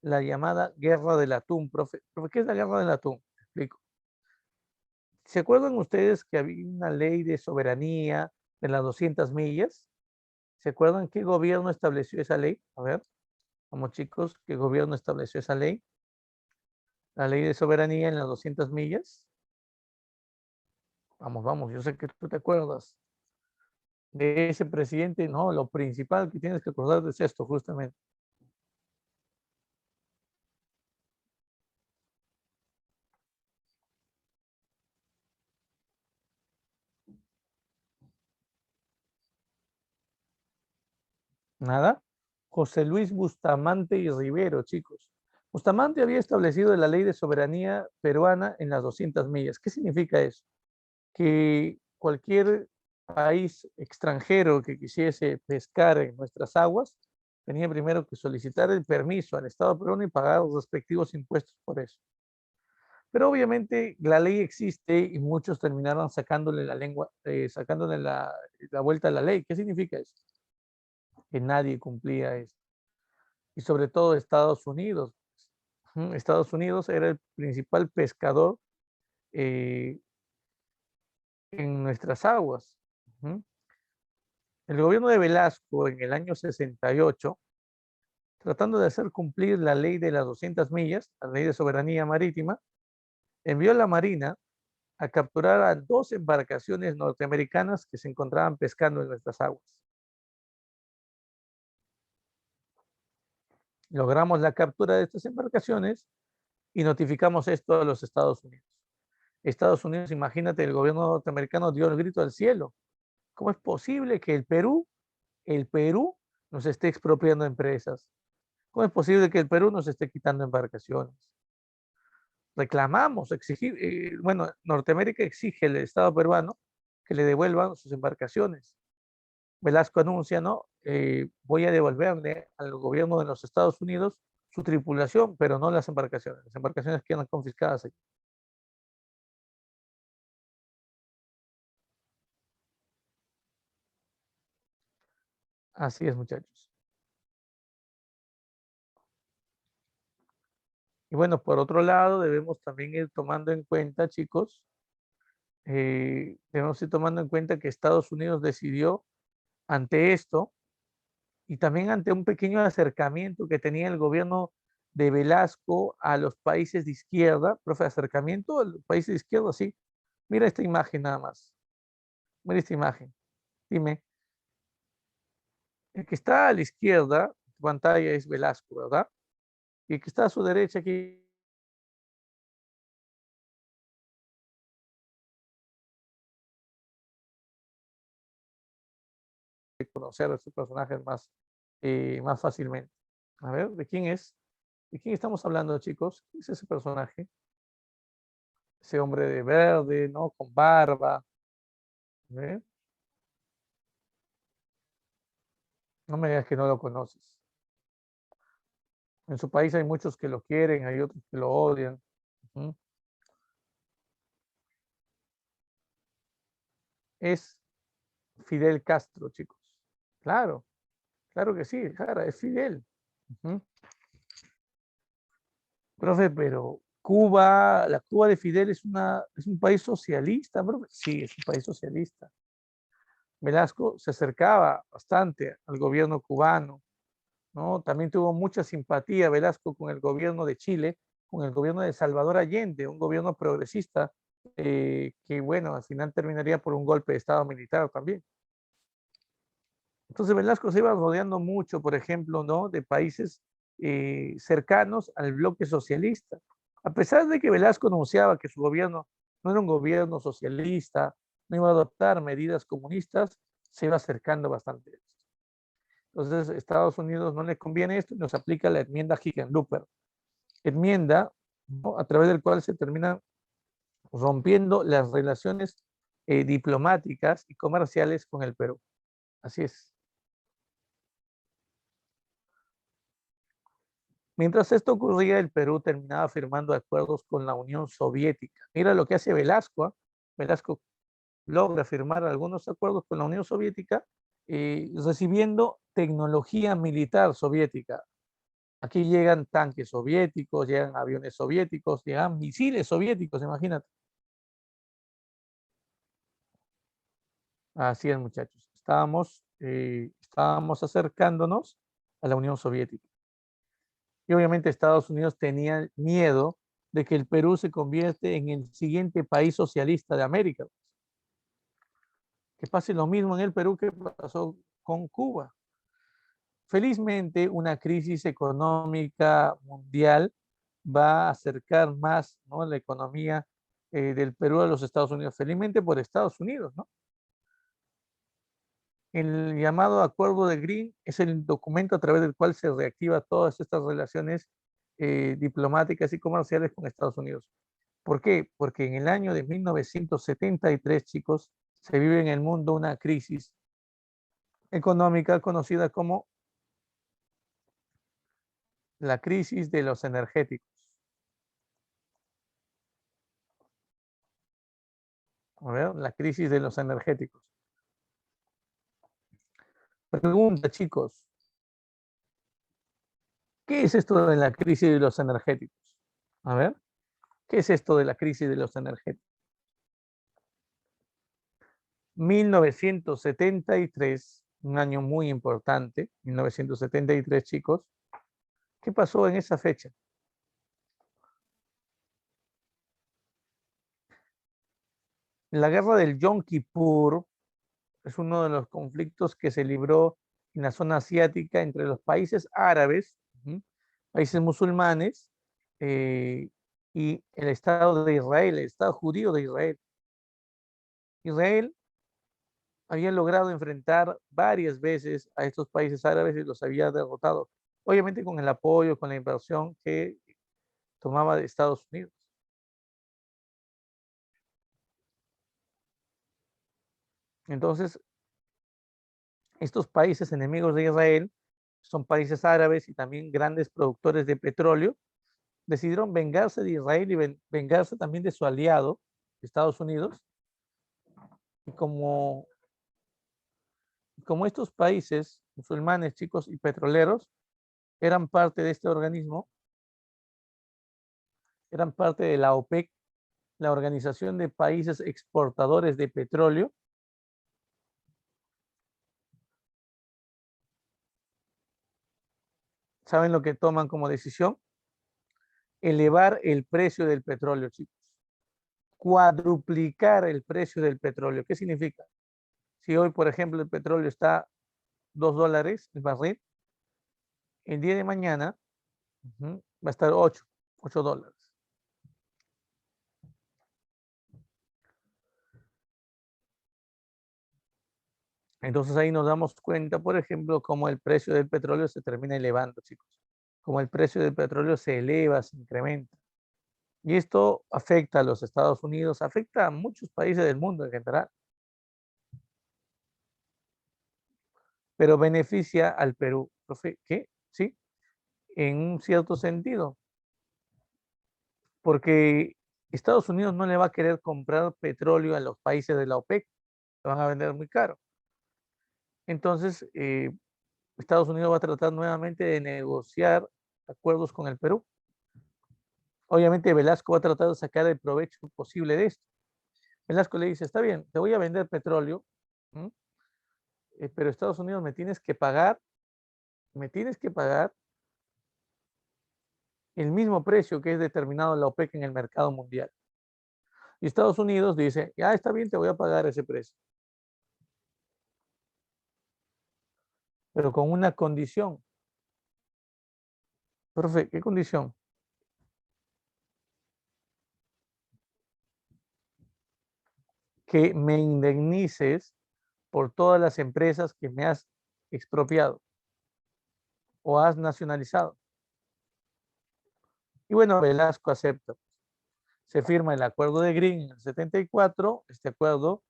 la llamada guerra del atún, profe, ¿qué es la guerra del atún? Te explico. ¿Se acuerdan ustedes que había una ley de soberanía de las 200 millas? ¿Se acuerdan qué gobierno estableció esa ley? A ver, vamos chicos, ¿qué gobierno estableció esa ley? La ley de soberanía en las 200 millas. Vamos, vamos, yo sé que tú te acuerdas de ese presidente. No, lo principal que tienes que acordarte es esto, justamente. Nada. José Luis Bustamante y Rivero, chicos. Bustamante había establecido la ley de soberanía peruana en las 200 millas. ¿Qué significa eso? Que cualquier país extranjero que quisiese pescar en nuestras aguas tenía primero que solicitar el permiso al Estado peruano y pagar los respectivos impuestos por eso. Pero obviamente la ley existe y muchos terminaron sacándole la lengua, sacándole la vuelta a la ley. ¿Qué significa eso? Que nadie cumplía eso. Y sobre todo Estados Unidos. Estados Unidos era el principal pescador, eh, en nuestras aguas. El gobierno de Velasco en el año 68, tratando de hacer cumplir la ley de las 200 millas, la ley de soberanía marítima, envió a la Marina a capturar a 2 embarcaciones norteamericanas que se encontraban pescando en nuestras aguas. Logramos la captura de estas embarcaciones y notificamos esto a los Estados Unidos. Estados Unidos, imagínate, el gobierno norteamericano dio el grito al cielo. ¿Cómo es posible que el Perú nos esté expropiando empresas? ¿Cómo es posible que el Perú nos esté quitando embarcaciones? Reclamamos, exigir, bueno, Norteamérica exige al Estado peruano que le devuelvan sus embarcaciones. Velasco anuncia, ¿no? Voy a devolverle al gobierno de los Estados Unidos su tripulación, pero no las embarcaciones. Las embarcaciones quedan confiscadas aquí. Así es, muchachos. Y bueno, por otro lado, debemos también ir tomando en cuenta, chicos, debemos ir tomando en cuenta que Estados Unidos decidió ante esto y también ante un pequeño acercamiento que tenía el gobierno de Velasco a los países de izquierda, profe, acercamiento a los países de izquierda, sí. Mira esta imagen nada más. Mira esta imagen. Dime, el que está a la izquierda, tu pantalla es Velasco, ¿verdad? Y el que está a su derecha aquí, conocer a estos personajes más, más fácilmente. A ver, ¿de quién es? ¿De quién estamos hablando, chicos? ¿Quién es ese personaje? Ese hombre de verde, ¿no? Con barba. ¿Eh? No me digas que no lo conoces. En su país hay muchos que lo quieren, hay otros que lo odian. Ujú. Es Fidel Castro, chicos. Claro, claro que sí, claro, es Fidel. Ujú. Profe, pero Cuba, la Cuba de Fidel es un país socialista, profe. Sí, es un país socialista. Velasco se acercaba bastante al gobierno cubano, ¿no? También tuvo mucha simpatía Velasco con el gobierno de Chile, con el gobierno de Salvador Allende, un gobierno progresista, que, bueno, al final terminaría por un golpe de Estado militar también. Entonces Velasco se iba rodeando mucho, por ejemplo, ¿no? De países cercanos al bloque socialista. A pesar de que Velasco anunciaba que su gobierno no era un gobierno socialista, no iba a adoptar medidas comunistas, se iba acercando bastante. Entonces, a Estados Unidos no le conviene esto y nos aplica la enmienda Hickenlooper. Enmienda, ¿no? A través del cual se terminan rompiendo las relaciones diplomáticas y comerciales con el Perú. Así es. Mientras esto ocurría, el Perú terminaba firmando acuerdos con la Unión Soviética. Mira lo que hace Velasco. ¿Eh? Velasco logra firmar algunos acuerdos con la Unión Soviética, recibiendo tecnología militar soviética. Aquí llegan tanques soviéticos, llegan aviones soviéticos, llegan misiles soviéticos, imagínate. Así es, muchachos. Estábamos acercándonos a la Unión Soviética. Y obviamente Estados Unidos tenía miedo de que el Perú se convierte en el siguiente país socialista de América. Que pase lo mismo en el Perú que pasó con Cuba. Felizmente, una crisis económica mundial va a acercar más, ¿no? La economía del Perú a los Estados Unidos. Felizmente por Estados Unidos, ¿no? El llamado Acuerdo de Green es el documento a través del cual se reactiva todas estas relaciones diplomáticas y comerciales con Estados Unidos. ¿Por qué? Porque en el año de 1973, chicos, se vive en el mundo una crisis económica conocida como la crisis de los energéticos. A ver, la crisis de los energéticos. Pregunta, chicos, ¿qué es esto de la crisis de los energéticos? A ver, ¿qué es esto de la crisis de los energéticos? 1973, un año muy importante, 1973, chicos. ¿Qué pasó en esa fecha? La guerra del Yom Kippur es uno de los conflictos que se libró en la zona asiática entre los países árabes, países musulmanes, eh, y el Estado de Israel, el Estado judío de Israel. Israel había logrado enfrentar varias veces a estos países árabes y los había derrotado, obviamente con el apoyo, con la inversión que tomaba de Estados Unidos. Entonces, estos países enemigos de Israel son países árabes y también grandes productores de petróleo, decidieron vengarse de Israel y vengarse también de su aliado, Estados Unidos. Y como estos países musulmanes, chicos, y petroleros eran parte de este organismo, eran parte de la OPEC, la Organización de Países Exportadores de Petróleo, ¿saben lo que toman como decisión? Elevar el precio del petróleo, chicos. Cuadruplicar el precio del petróleo. ¿Qué significa? Si hoy, por ejemplo, el petróleo está $2 el barril, el día de mañana va a estar $8. Entonces ahí nos damos cuenta, por ejemplo, cómo el precio del petróleo se termina elevando, chicos. Como el precio del petróleo se eleva, se incrementa. Y esto afecta a los Estados Unidos, afecta a muchos países del mundo en general, pero beneficia al Perú. Profe, ¿qué? Sí, en un cierto sentido, porque Estados Unidos no le va a querer comprar petróleo a los países de la OPEC, lo van a vender muy caro. Entonces, Estados Unidos va a tratar nuevamente de negociar acuerdos con el Perú. Obviamente Velasco va a tratar de sacar el provecho posible de esto. Velasco le dice, está bien, te voy a vender petróleo, pero Estados Unidos me tienes que pagar el mismo precio que es determinado en la OPEC en el mercado mundial. Y Estados Unidos dice, ya está bien, te voy a pagar ese precio. pero con una condición. Profe, ¿qué condición? Que me indemnices por todas las empresas que me has expropiado o has nacionalizado. Y bueno, Velasco acepta. Se firma el acuerdo de Green en el 74, este acuerdo,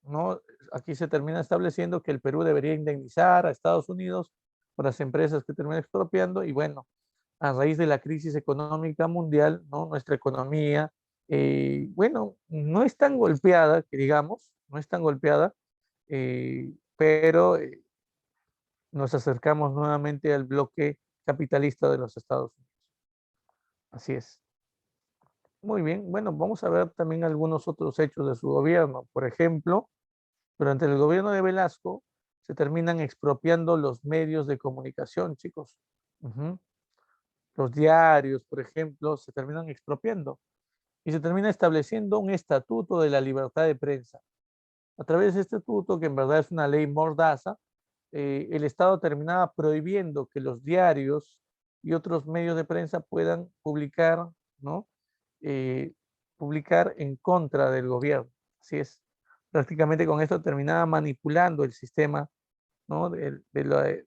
¿no? Aquí se termina estableciendo que el Perú debería indemnizar a Estados Unidos por las empresas que terminan expropiando y bueno, a raíz de la crisis económica mundial, ¿no? Nuestra economía, bueno, no es tan golpeada, que digamos, no es tan golpeada, pero nos acercamos nuevamente al bloque capitalista de los Estados Unidos. Así es. Muy bien, bueno, vamos a ver también algunos otros hechos de su gobierno. Por ejemplo, durante el gobierno de Velasco se terminan expropiando los medios de comunicación, chicos. Ujú. Los diarios, por ejemplo, se terminan expropiando y se termina estableciendo un estatuto de la libertad de prensa. A través de este estatuto, que en verdad es una ley mordaza, el Estado terminaba prohibiendo que los diarios y otros medios de prensa puedan publicar, ¿no? Eh, publicar en contra del gobierno. Así es. Prácticamente con esto terminaba manipulando el sistema, ¿no? de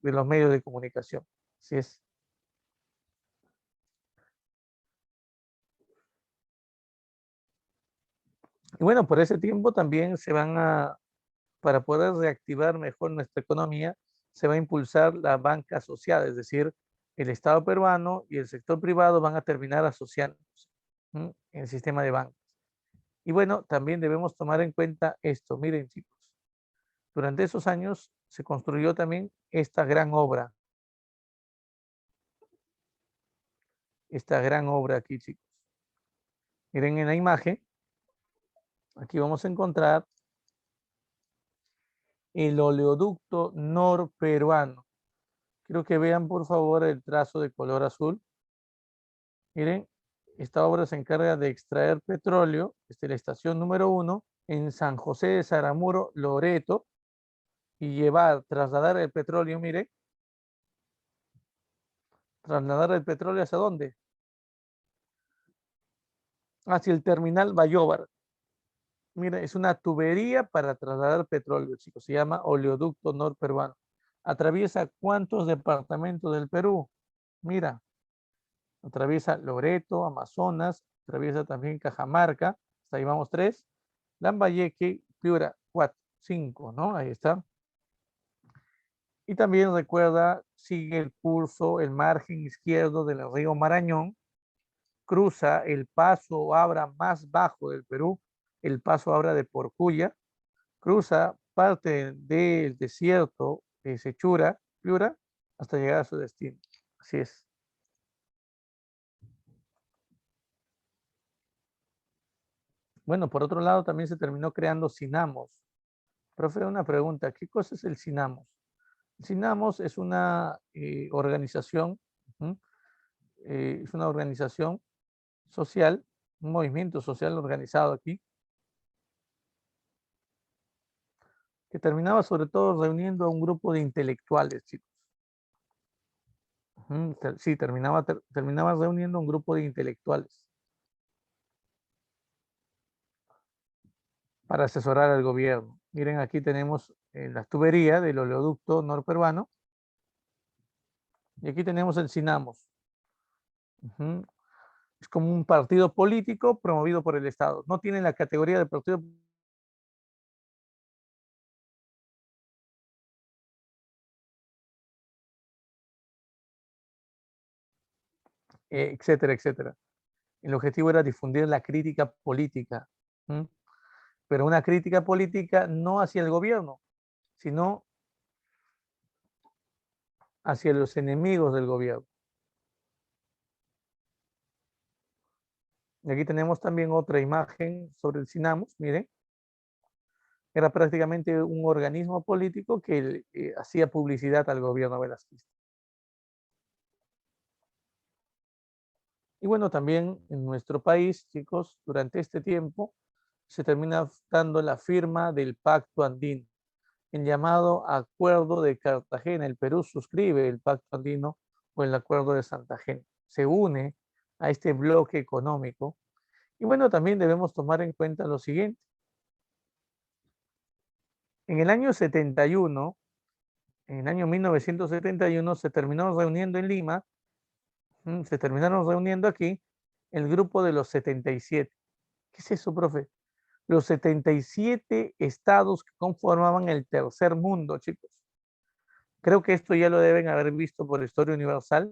los medios de comunicación. Así es. Y bueno, por ese tiempo también para poder reactivar mejor nuestra economía, se va a impulsar la banca asociada, es decir, el Estado peruano y el sector privado van a terminar asociándose, ¿m? En el sistema de bancos. Y bueno, también debemos tomar en cuenta esto. Miren, chicos, durante esos años se construyó también esta gran obra aquí, chicos. Miren en la imagen, aquí vamos a encontrar el oleoducto norperuano. Quiero que vean, por favor, el trazo de color azul. Miren, esta obra se encarga de extraer petróleo desde la estación número 1 en San José de Saramuro, Loreto, y trasladar el petróleo, miren, trasladar el petróleo ¿hacia dónde? Hacia el terminal Bayóvar. Mira, es una tubería para trasladar petróleo, chicos. Se llama oleoducto norperuano. ¿Atraviesa cuántos departamentos del Perú? Mira, atraviesa Loreto, Amazonas, atraviesa también Cajamarca, hasta ahí vamos tres, Lambayeque, Piura, cuatro, cinco, ¿no? Ahí está. Y también recuerda, sigue el curso, el margen izquierdo del río Marañón, cruza el paso Abra más bajo del Perú, el paso Abra de Porcuya, cruza parte del desierto de Sechura, Piura, hasta llegar a su destino. Así es. Bueno, por otro lado, también se terminó creando Sinamos. Profe, una pregunta, ¿qué cosa es el Sinamos? El Sinamos es una organización, ¿uh? Es una organización social, un movimiento social organizado aquí, que terminaba sobre todo reuniendo a un grupo de intelectuales, chicos. Sí, terminaba reuniendo a un grupo de intelectuales para asesorar al gobierno. Miren, aquí tenemos la tubería del oleoducto norperuano y aquí tenemos el Sinamos. Uh-huh. Es como un partido político promovido por el Estado. No tiene la categoría de partido, etcétera, etcétera. El objetivo era difundir la crítica política, ¿m? Pero una crítica política no hacia el gobierno, sino hacia los enemigos del gobierno. Y aquí tenemos también otra imagen sobre el Sinamos, miren, era prácticamente un organismo político que hacía publicidad al gobierno velasquista. Y bueno, también en nuestro país, chicos, durante este tiempo se termina dando la firma del Pacto Andino. el llamado Acuerdo de Cartagena. El Perú suscribe el Pacto Andino o el Acuerdo de Santagena. Se une a este bloque económico. Y bueno, también debemos tomar en cuenta lo siguiente. En el año 71, en el año 1971, se terminó reuniendo en Lima, se terminaron reuniendo aquí el grupo de los 77. ¿Qué es eso, profe? Los 77 estados que conformaban el tercer mundo, chicos. Creo que esto ya lo deben haber visto por Historia Universal.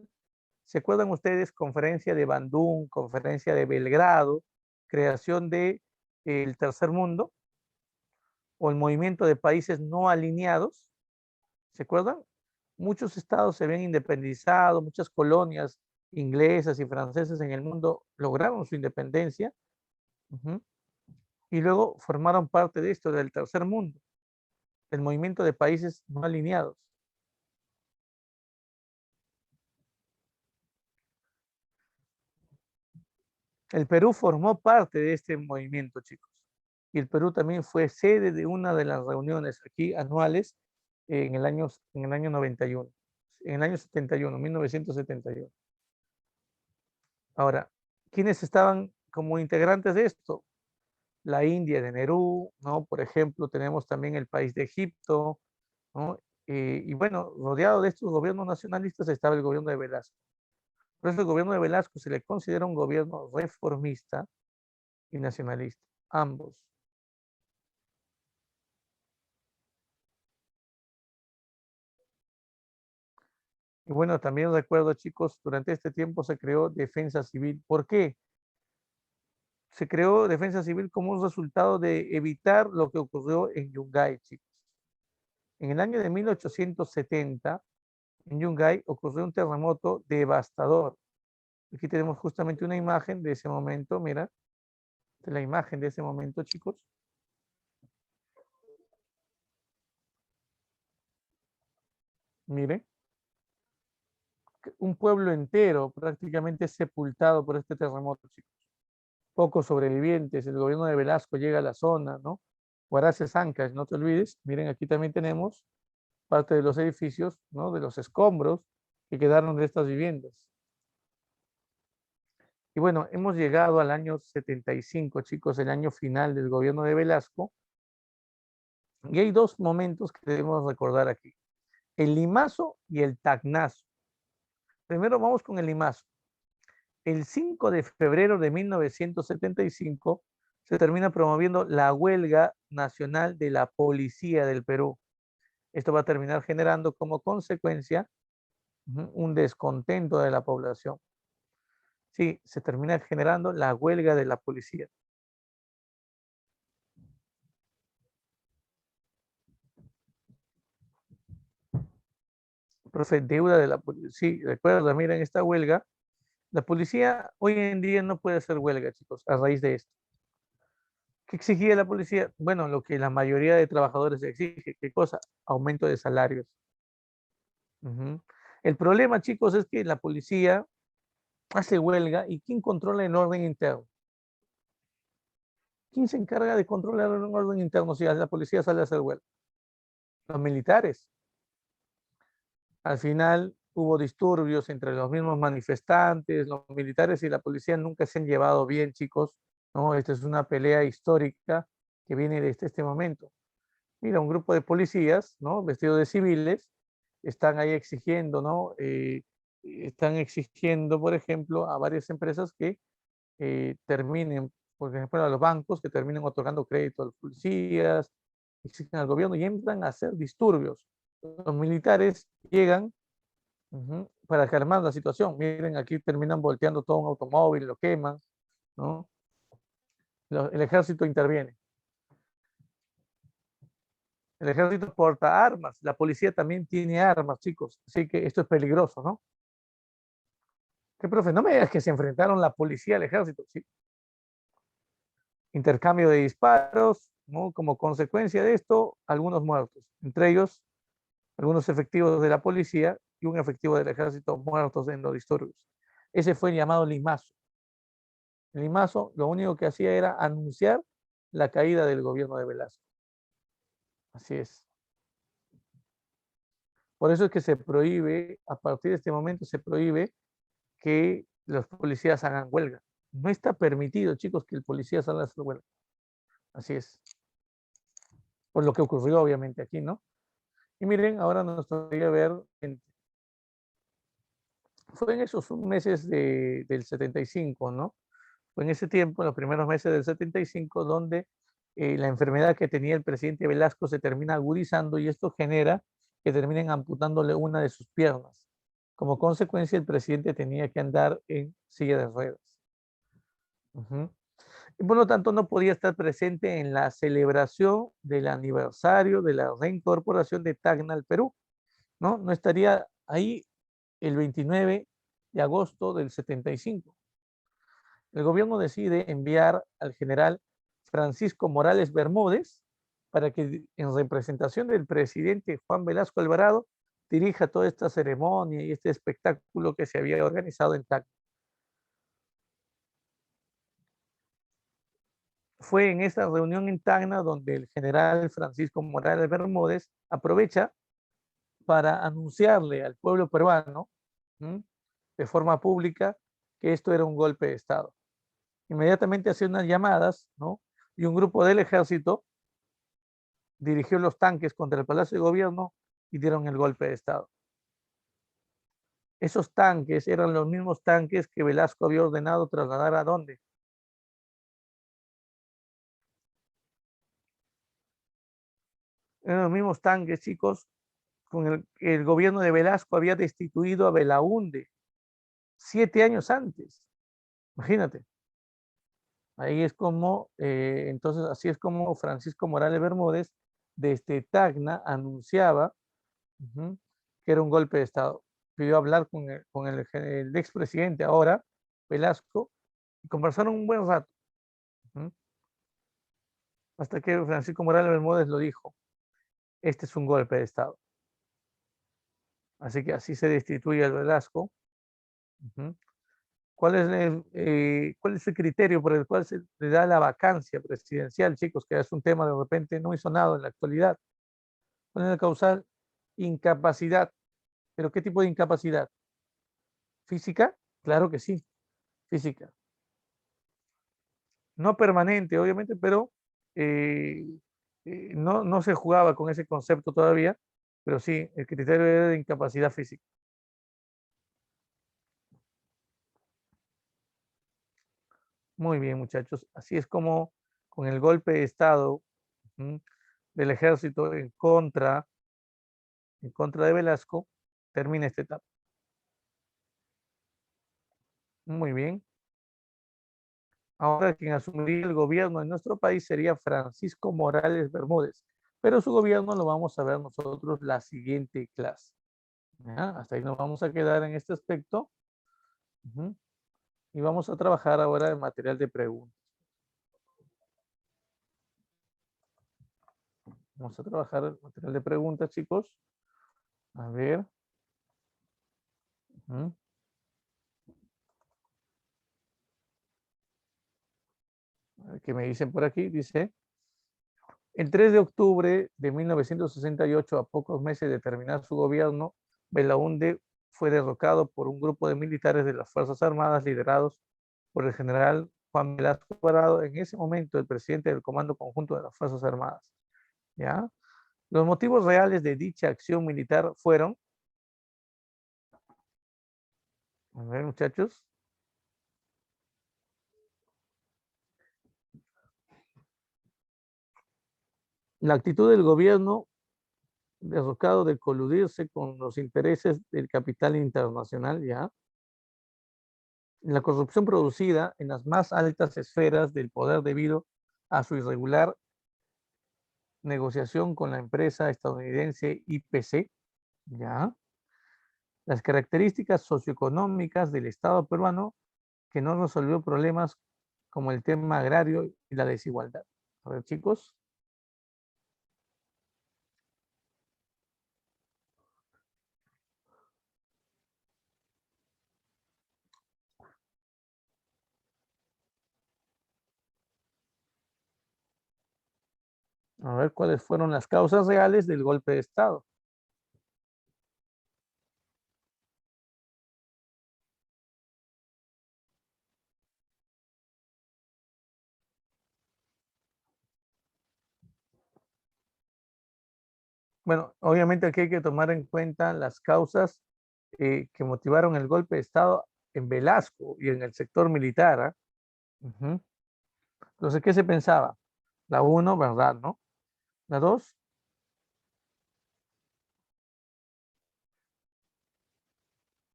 ¿Se acuerdan ustedes? Conferencia de Bandung, conferencia de Belgrado, creación de el tercer mundo o el movimiento de países no alineados. ¿Se acuerdan? Muchos estados se habían independizado, muchas colonias inglesas y francesas en el mundo lograron su independencia. Y luego formaron parte de esto, del tercer mundo, del movimiento de países no alineados. El Perú formó parte de este movimiento, chicos. Y el Perú también fue sede de una de las reuniones aquí anuales en el año 91, en el año 71, 1971. Ahora, ¿quiénes estaban como integrantes de esto? La India de Nehru, ¿no? Por ejemplo, tenemos también el país de Egipto, ¿no? Y bueno, rodeado de estos gobiernos nacionalistas estaba el gobierno de Velasco. Por eso el gobierno de Velasco se le considera un gobierno reformista y nacionalista, ambos. Y bueno, también recuerdo, chicos, durante este tiempo se creó Defensa Civil. ¿Por qué? Se creó Defensa Civil como un resultado de evitar lo que ocurrió en Yungay, chicos. En el año de 1870, en Yungay ocurrió un terremoto devastador. Aquí tenemos justamente una imagen de ese momento, mira, de la imagen de ese momento, chicos. Miren, un pueblo entero prácticamente sepultado por este terremoto, chicos. Pocos sobrevivientes, el gobierno de Velasco llega a la zona, ¿no? Huaraces Ancas, no te olvides. Miren, aquí también tenemos parte de los edificios, ¿no? De los escombros que quedaron de estas viviendas. Y bueno, hemos llegado al año 75, chicos, el año final del gobierno de Velasco. Y hay dos momentos que debemos recordar aquí. El limazo y el tacnazo. Primero vamos con el limazo. El 5 de febrero de 1975 se termina promoviendo la huelga nacional de la policía del Perú. Esto va a terminar generando como consecuencia un descontento de la población. Sí, se termina generando la huelga de la policía. Profe, deuda de la policía. Sí, recuerda, miren, esta huelga, la policía hoy en día no puede hacer huelga, chicos, a raíz de esto. ¿Qué exigía la policía? Bueno, lo que la mayoría de trabajadores exige. ¿Qué cosa? Aumento de salarios. Ujú. El problema, chicos, es que la policía hace huelga y ¿quién controla el orden interno? ¿Quién se encarga de controlar el orden interno si la policía sale a hacer huelga? Los militares. Al final hubo disturbios entre los mismos manifestantes, los militares y la policía nunca se han llevado bien, chicos, ¿no? Esta es una pelea histórica que viene desde este momento. Mira, un grupo de policías, ¿no? Vestidos de civiles, están ahí exigiendo, ¿no? Están exigiendo, por ejemplo, a varias empresas que terminen, por ejemplo, a los bancos que terminen otorgando crédito a los policías, exigen al gobierno y entran a hacer disturbios. Los militares llegan para calmar la situación. Miren, aquí terminan volteando todo un automóvil, lo queman, ¿no? El ejército interviene. El ejército porta armas, la policía también tiene armas, chicos, así que esto es peligroso, ¿no? ¿Qué, profe? No me digas que se enfrentaron la policía al ejército, ¿sí? Intercambio de disparos, ¿no? Como consecuencia de esto, algunos muertos, entre ellos algunos efectivos de la policía y un efectivo del ejército muertos en los disturbios. Ese fue el llamado limazo. El limazo lo único que hacía era anunciar la caída del gobierno de Velasco. Así es. Por eso es que se prohíbe, a partir de este momento se prohíbe que los policías hagan huelga. No está permitido, chicos, que el policía salga a hacer huelga. Así es. Por lo que ocurrió, obviamente, aquí, ¿no? Y miren, ahora nos tocaría ver, fue en esos meses del 75, ¿no? Fue en ese tiempo, en los primeros meses del 75, donde la enfermedad que tenía el presidente Velasco se termina agudizando y esto genera que terminen amputándole una de sus piernas. Como consecuencia, el presidente tenía que andar en silla de ruedas. Ujú. Y por lo tanto no podía estar presente en la celebración del aniversario de la reincorporación de Tacna al Perú, ¿no? No estaría ahí el 29 de agosto del 75. El gobierno decide enviar al general Francisco Morales Bermúdez para que en representación del presidente Juan Velasco Alvarado dirija toda esta ceremonia y este espectáculo que se había organizado en Tacna. Fue en esta reunión en Tacna donde el general Francisco Morales Bermúdez aprovecha para anunciarle al pueblo peruano, ¿m?, de forma pública, que esto era un golpe de Estado. Inmediatamente hace unas llamadas, ¿no? Y un grupo del ejército dirigió los tanques contra el Palacio de Gobierno y dieron el golpe de Estado. Esos tanques eran los mismos tanques que Velasco había ordenado trasladar a dónde. Eran los mismos tanques, chicos, con el gobierno de Velasco había destituido a Belaúnde 7 años antes. Imagínate. Ahí es como, entonces así es como Francisco Morales Bermúdez desde Tacna anunciaba, uh-huh, que era un golpe de Estado. Pidió hablar con el expresidente ahora, Velasco, y conversaron un buen rato, uh-huh, hasta que Francisco Morales Bermúdez lo dijo, este es un golpe de Estado. Así que así se destituye al Velasco. Uh-huh. ¿Cuál es el criterio por el cual se le da la vacancia presidencial, chicos? Que es un tema de repente no muy sonado en la actualidad. ¿Cuál es la causal? Incapacidad. ¿Pero qué tipo de incapacidad? ¿Física? Claro que sí, física. No permanente, obviamente, pero eh, no se jugaba con ese concepto todavía, pero sí, el criterio era de incapacidad física. Muy bien, muchachos. Así es como con el golpe de Estado, ¿m?, del ejército en contra de Velasco, termina esta etapa. Muy bien. Ahora quien asumiría el gobierno en nuestro país sería Francisco Morales Bermúdez, pero su gobierno lo vamos a ver nosotros la siguiente clase. ¿Ya? Hasta ahí nos vamos a quedar en este aspecto. Ujú. Y vamos a trabajar ahora en material de preguntas. Vamos a trabajar en material de preguntas, chicos. A ver. Ujú. A ver qué me dicen por aquí. Dice, el 3 de octubre de 1968, a pocos meses de terminar su gobierno, Belaúnde fue derrocado por un grupo de militares de las Fuerzas Armadas liderados por el general Juan Velasco Alvarado, en ese momento el presidente del Comando Conjunto de las Fuerzas Armadas. ¿Ya? Los motivos reales de dicha acción militar fueron, a ver, muchachos, la actitud del gobierno derrocado de coludirse con los intereses del capital internacional, ¿ya? La corrupción producida en las más altas esferas del poder debido a su irregular negociación con la empresa estadounidense IPC, ¿ya? Las características socioeconómicas del Estado peruano que no resolvió problemas como el tema agrario y la desigualdad. A ver, chicos. A ver cuáles fueron las causas reales del golpe de Estado. Bueno, obviamente aquí hay que tomar en cuenta las causas que motivaron el golpe de Estado en Velasco y en el sector militar. ¿Ah? Ujú. Entonces, ¿qué se pensaba? La uno, ¿verdad? ¿No? La dos,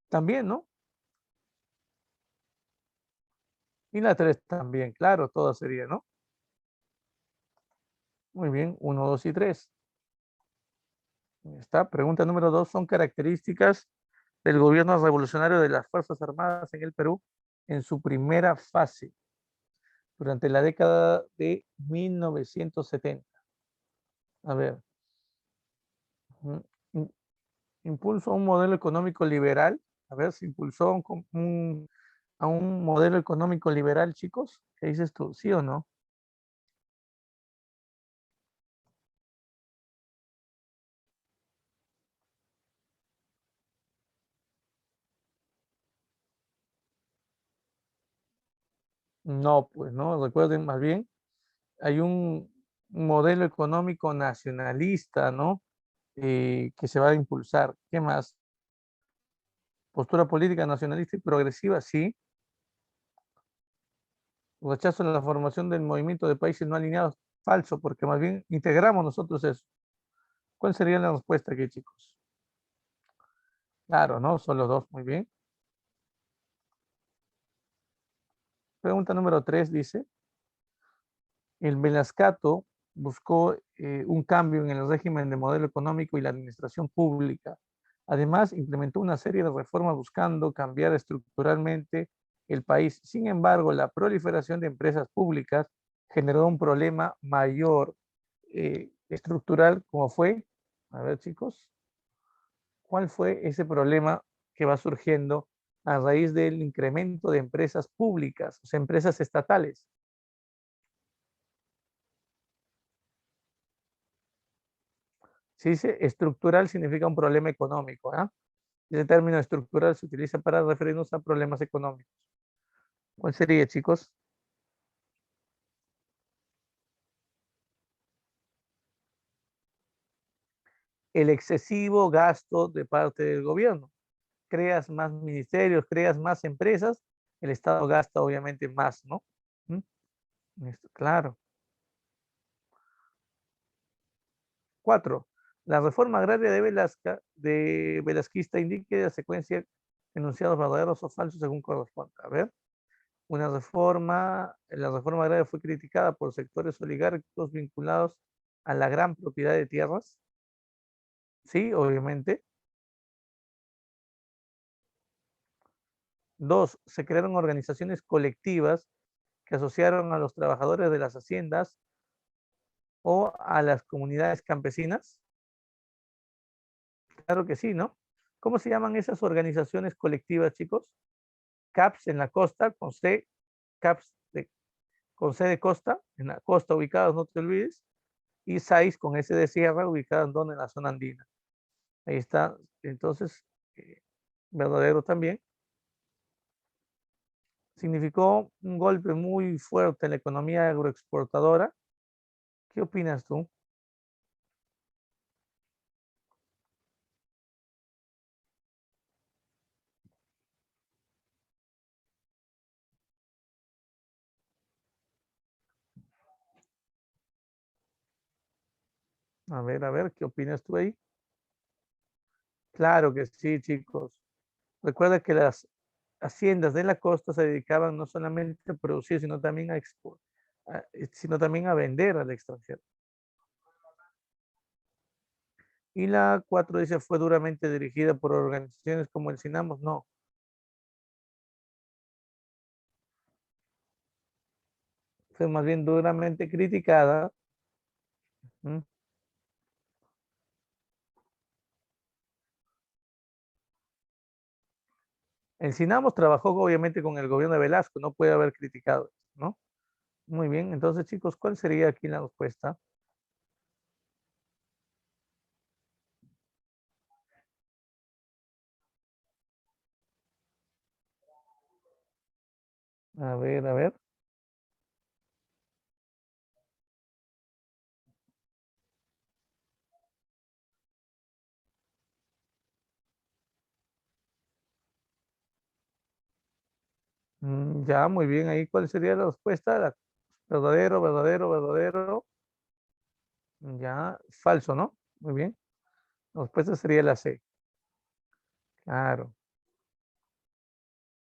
también, ¿no? Y la tres también, claro, todo sería, ¿no? Muy bien, uno, dos y tres. Está. Pregunta número dos, son características del gobierno revolucionario de las Fuerzas Armadas en el Perú en su primera fase, durante la década de 1970. A ver, ujú, im- impulso a un modelo económico liberal. A ver, se impulsó a un modelo económico liberal, chicos. ¿Qué dices tú? ¿Sí o no? No, pues no. Recuerden, más bien, hay un modelo económico nacionalista, ¿no? Que se va a impulsar. ¿Qué más? Postura política nacionalista y progresiva, sí. Rechazo a la formación del movimiento de países no alineados, falso, porque más bien integramos nosotros eso. ¿Cuál sería la respuesta aquí, chicos? Claro, ¿no? Solo dos, muy bien. Pregunta número tres dice, el Velascato buscó un cambio en el régimen de modelo económico y la administración pública. Además, implementó una serie de reformas buscando cambiar estructuralmente el país. Sin embargo, la proliferación de empresas públicas generó un problema mayor estructural, como fue, a ver chicos, ¿cuál fue ese problema que va surgiendo a raíz del incremento de empresas públicas, o sea, empresas estatales? Si dice estructural significa un problema económico, ¿ah? Ese término estructural se utiliza para referirnos a problemas económicos. ¿Cuál sería, chicos? El excesivo gasto de parte del gobierno. Creas más ministerios, creas más empresas, el Estado gasta obviamente más, ¿no? ¿Mm? Esto, claro. Cuatro, la reforma agraria de Velasquista indique la secuencia enunciados verdaderos o falsos según corresponda. A ver, la reforma agraria fue criticada por sectores oligárquicos vinculados a la gran propiedad de tierras. Sí, obviamente. Dos, se crearon organizaciones colectivas que asociaron a los trabajadores de las haciendas o a las comunidades campesinas. Claro que sí, ¿no? ¿Cómo se llaman esas organizaciones colectivas, chicos? CAPS en la costa, con C, CAPS con C de costa, en la costa ubicados, no te olvides, y SAIS con S de sierra, ubicada en donde, en la zona andina. Ahí está, entonces, eh, verdadero también. Significó un golpe muy fuerte en la economía agroexportadora. ¿Qué opinas tú? A ver, ¿qué opinas tú ahí? Claro que sí, chicos. Recuerda que las haciendas de la costa se dedicaban no solamente a producir, sino también a sino también a vender al extranjero. Y la 4 dice fue duramente dirigida por organizaciones como el Sinamos. No, fue más bien duramente criticada. ¿Mm? El Sinamos trabajó obviamente con el gobierno de Velasco, no puede haber criticado, ¿no? Muy bien, entonces chicos, ¿cuál sería aquí la respuesta? A ver. Ya, muy bien. Ahí, ¿cuál sería la respuesta? Verdadero, verdadero, verdadero. Ya, falso, ¿no? Muy bien. La respuesta sería la C. Claro.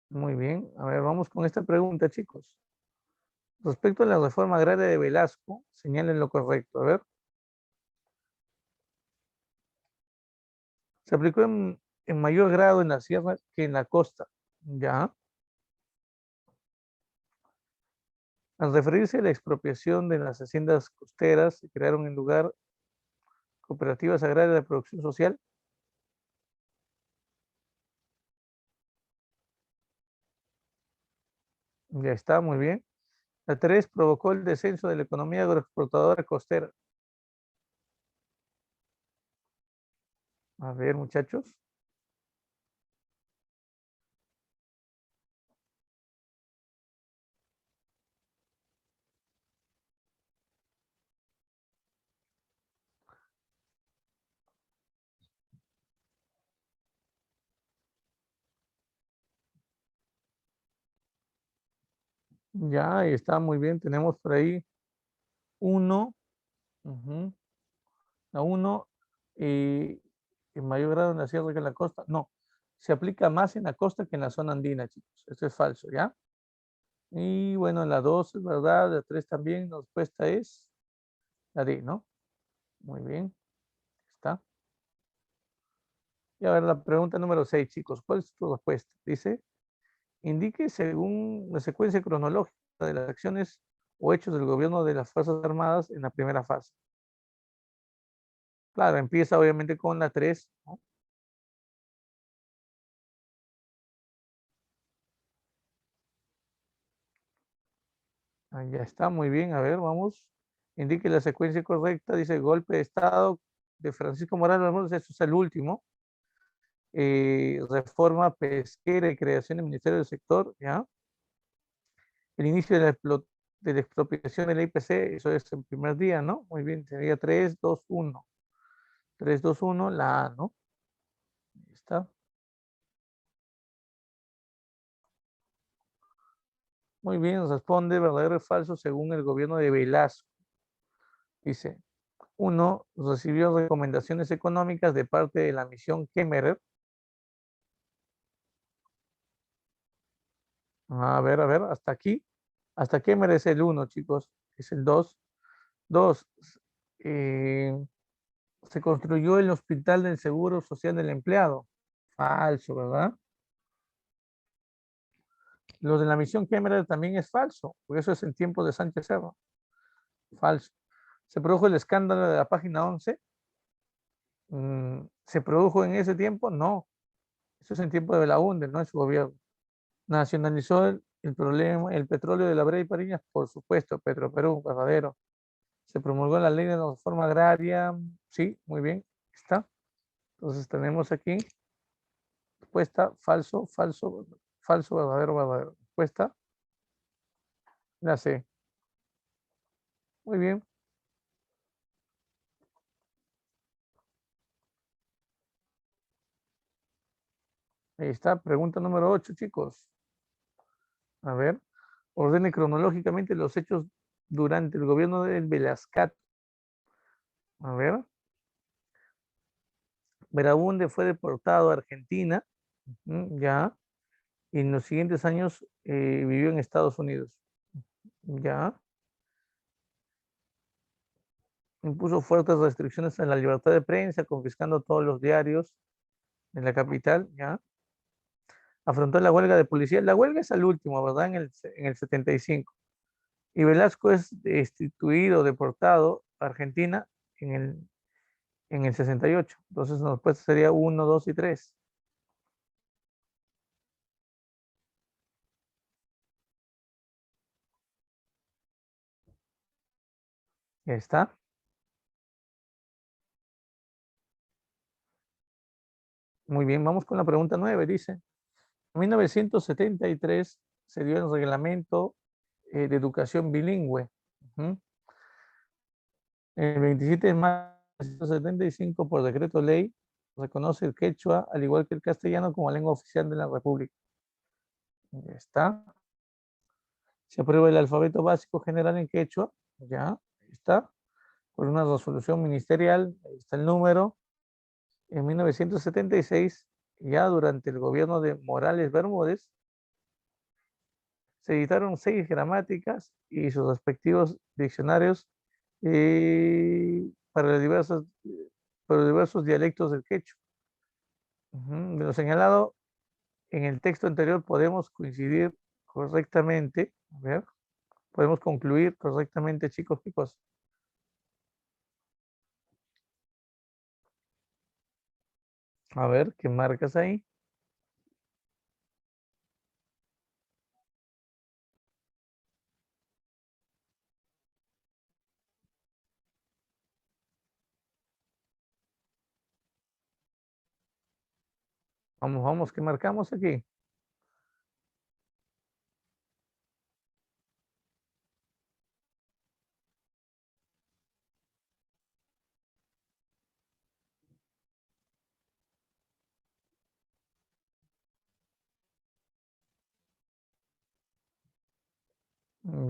Muy bien. A ver, vamos con esta pregunta, chicos. Respecto a la reforma agraria de Velasco, señalen lo correcto. A ver, se aplicó en mayor grado en la sierra que en la costa. Ya. Al referirse a la expropiación de las haciendas costeras, se crearon en lugar cooperativas agrarias de producción social. Ya está, muy bien. La 3 provocó el descenso de la economía agroexportadora costera. A ver, muchachos. Ya, ahí está, muy bien. Tenemos por ahí uno. Ujú, la uno. En mayor grado en la sierra que en la costa. No, se aplica más en la costa que en la zona andina, chicos. Esto es falso, ¿ya? Y bueno, la 2 es verdad, la 3 también. La respuesta es la D, ¿no? Muy bien, está. Y a ver, la pregunta número 6, chicos. ¿Cuál es tu respuesta? Dice, indique según la secuencia cronológica de las acciones o hechos del gobierno de las Fuerzas Armadas en la primera fase. Claro, empieza obviamente con la 3, ¿no? Ah, ya está, muy bien. A ver, vamos. Indique la secuencia correcta. Dice golpe de Estado de Francisco Morales Bermúdez. Eso es el último. Reforma pesquera y creación del Ministerio del Sector, ¿ya? El inicio de la expropiación de la IPC, eso es el primer día, ¿no? Muy bien, sería 3, 2, 1. 3, 2, 1, la A, ¿no? Ahí está. Muy bien, responde verdadero o falso según el gobierno de Velasco. Dice, uno, recibió recomendaciones económicas de parte de la misión Kemmerer. A ver, hasta aquí. ¿Hasta Kemmerer es el uno, chicos? Es el 2. 2, eh, se construyó el Hospital del Seguro Social del Empleado. Falso, ¿verdad? Lo de la misión Kemmerer también es falso, porque eso es en tiempo de Sánchez Serra. Falso. Se produjo el escándalo de la página 11. ¿Se produjo en ese tiempo? No. Eso es en tiempo de Belaúnde, no es su gobierno. Nacionalizó el problema, el petróleo de la Brea y Pariñas, por supuesto, Petroperú, verdadero. Se promulgó la ley de la reforma agraria, sí, muy bien, está. Entonces tenemos aquí respuesta falso, falso, falso, verdadero, verdadero. Respuesta la C. Muy bien, ahí está. Pregunta número 8, chicos. A ver, ordene cronológicamente los hechos durante el gobierno del Velascat. A ver, Beraúnde fue deportado a Argentina, ya, y en los siguientes años vivió en Estados Unidos, ya, impuso fuertes restricciones a la libertad de prensa, confiscando todos los diarios en la capital, ya, afrontó la huelga de policía. La huelga es al último, ¿verdad? En el 75. Y Velasco es destituido, deportado a Argentina en el 68. Entonces, la respuesta sería uno, 2 y 3. Ya está. Muy bien, vamos con la pregunta 9. Dice, en 1973 se dio el reglamento de educación bilingüe. Ujú. El 27 de mayo de 1975, por decreto ley, reconoce el quechua, al igual que el castellano, como lengua oficial de la República. Ya está. Se aprueba el alfabeto básico general en quechua, ya, ahí está, por una resolución ministerial, ahí está el número, en 1976, ya durante el gobierno de Morales Bermúdez, se editaron 6 gramáticas y sus respectivos diccionarios para para los diversos dialectos del quechua. De lo señalado en el texto anterior podemos coincidir correctamente, a ver, podemos concluir correctamente, chicos, chicos. A ver, ¿qué marcas ahí? Vamos, vamos, ¿qué marcamos aquí?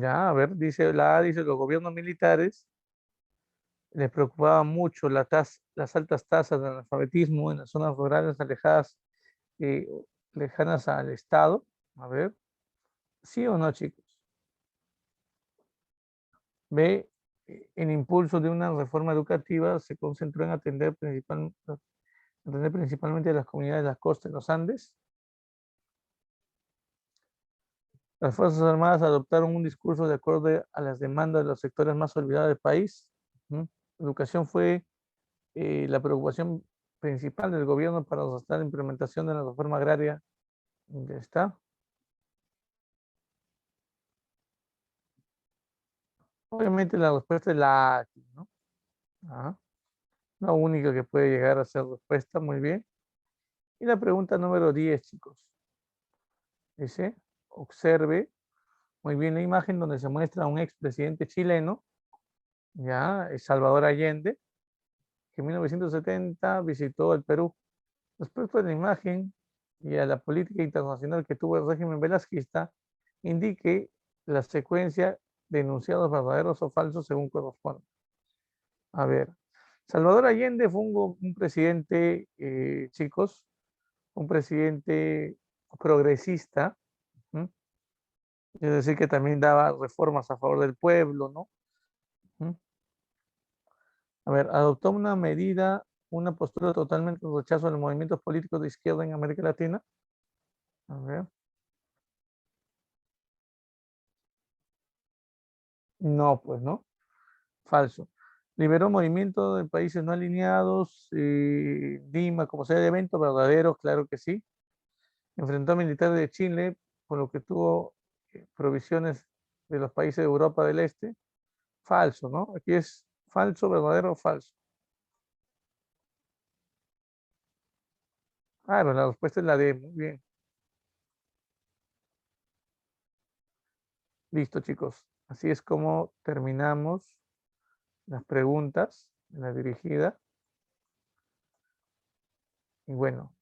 Ya, a ver, dice la A, dice los gobiernos militares les preocupaba mucho las altas tasas de analfabetismo en las zonas rurales alejadas, eh, lejanas al Estado. A ver, ¿sí o no, chicos? B, el impulso de una reforma educativa se concentró en atender principalmente a las comunidades de las costas de los Andes. Las Fuerzas Armadas adoptaron un discurso de acuerdo a las demandas de los sectores más olvidados del país. Ujú. Educación fue la preocupación principal del gobierno para sostener la implementación de la reforma agraria. Ya está. Obviamente la respuesta es la A, ¿no? Ah, la única que puede llegar a ser respuesta, muy bien. Y la pregunta número 10, chicos. Dice, observe muy bien la imagen donde se muestra a un expresidente chileno, ya, Salvador Allende, que en 1970 visitó el Perú. Respecto a la imagen y a la política internacional que tuvo el régimen velasquista, indique la secuencia de enunciados verdaderos o falsos según corresponde. A ver, Salvador Allende fue un presidente, chicos, un presidente progresista, ¿m? Es decir, que también daba reformas a favor del pueblo, ¿no? ¿M? A ver, adoptó una postura totalmente de rechazo a los movimientos políticos de izquierda en América Latina. A ver, no, pues no, falso. Liberó movimientos de países no alineados, Dima, como sea de evento, verdadero, claro que sí. Enfrentó a militares de Chile, por lo que tuvo provisiones de los países de Europa del Este. Falso, ¿no? Aquí es falso, verdadero o falso. Claro, la respuesta es la D. Muy bien. Listo, chicos. Así es como terminamos las preguntas en la dirigida. Y bueno,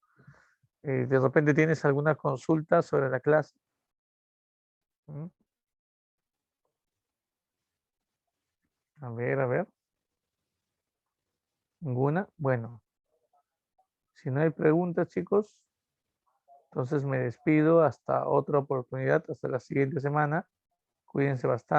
de repente tienes alguna consulta sobre la clase. ¿Mm? A ver, a ver. ¿Ninguna? Bueno, si no hay preguntas, chicos, entonces me despido hasta otra oportunidad, hasta la siguiente semana. Cuídense bastante.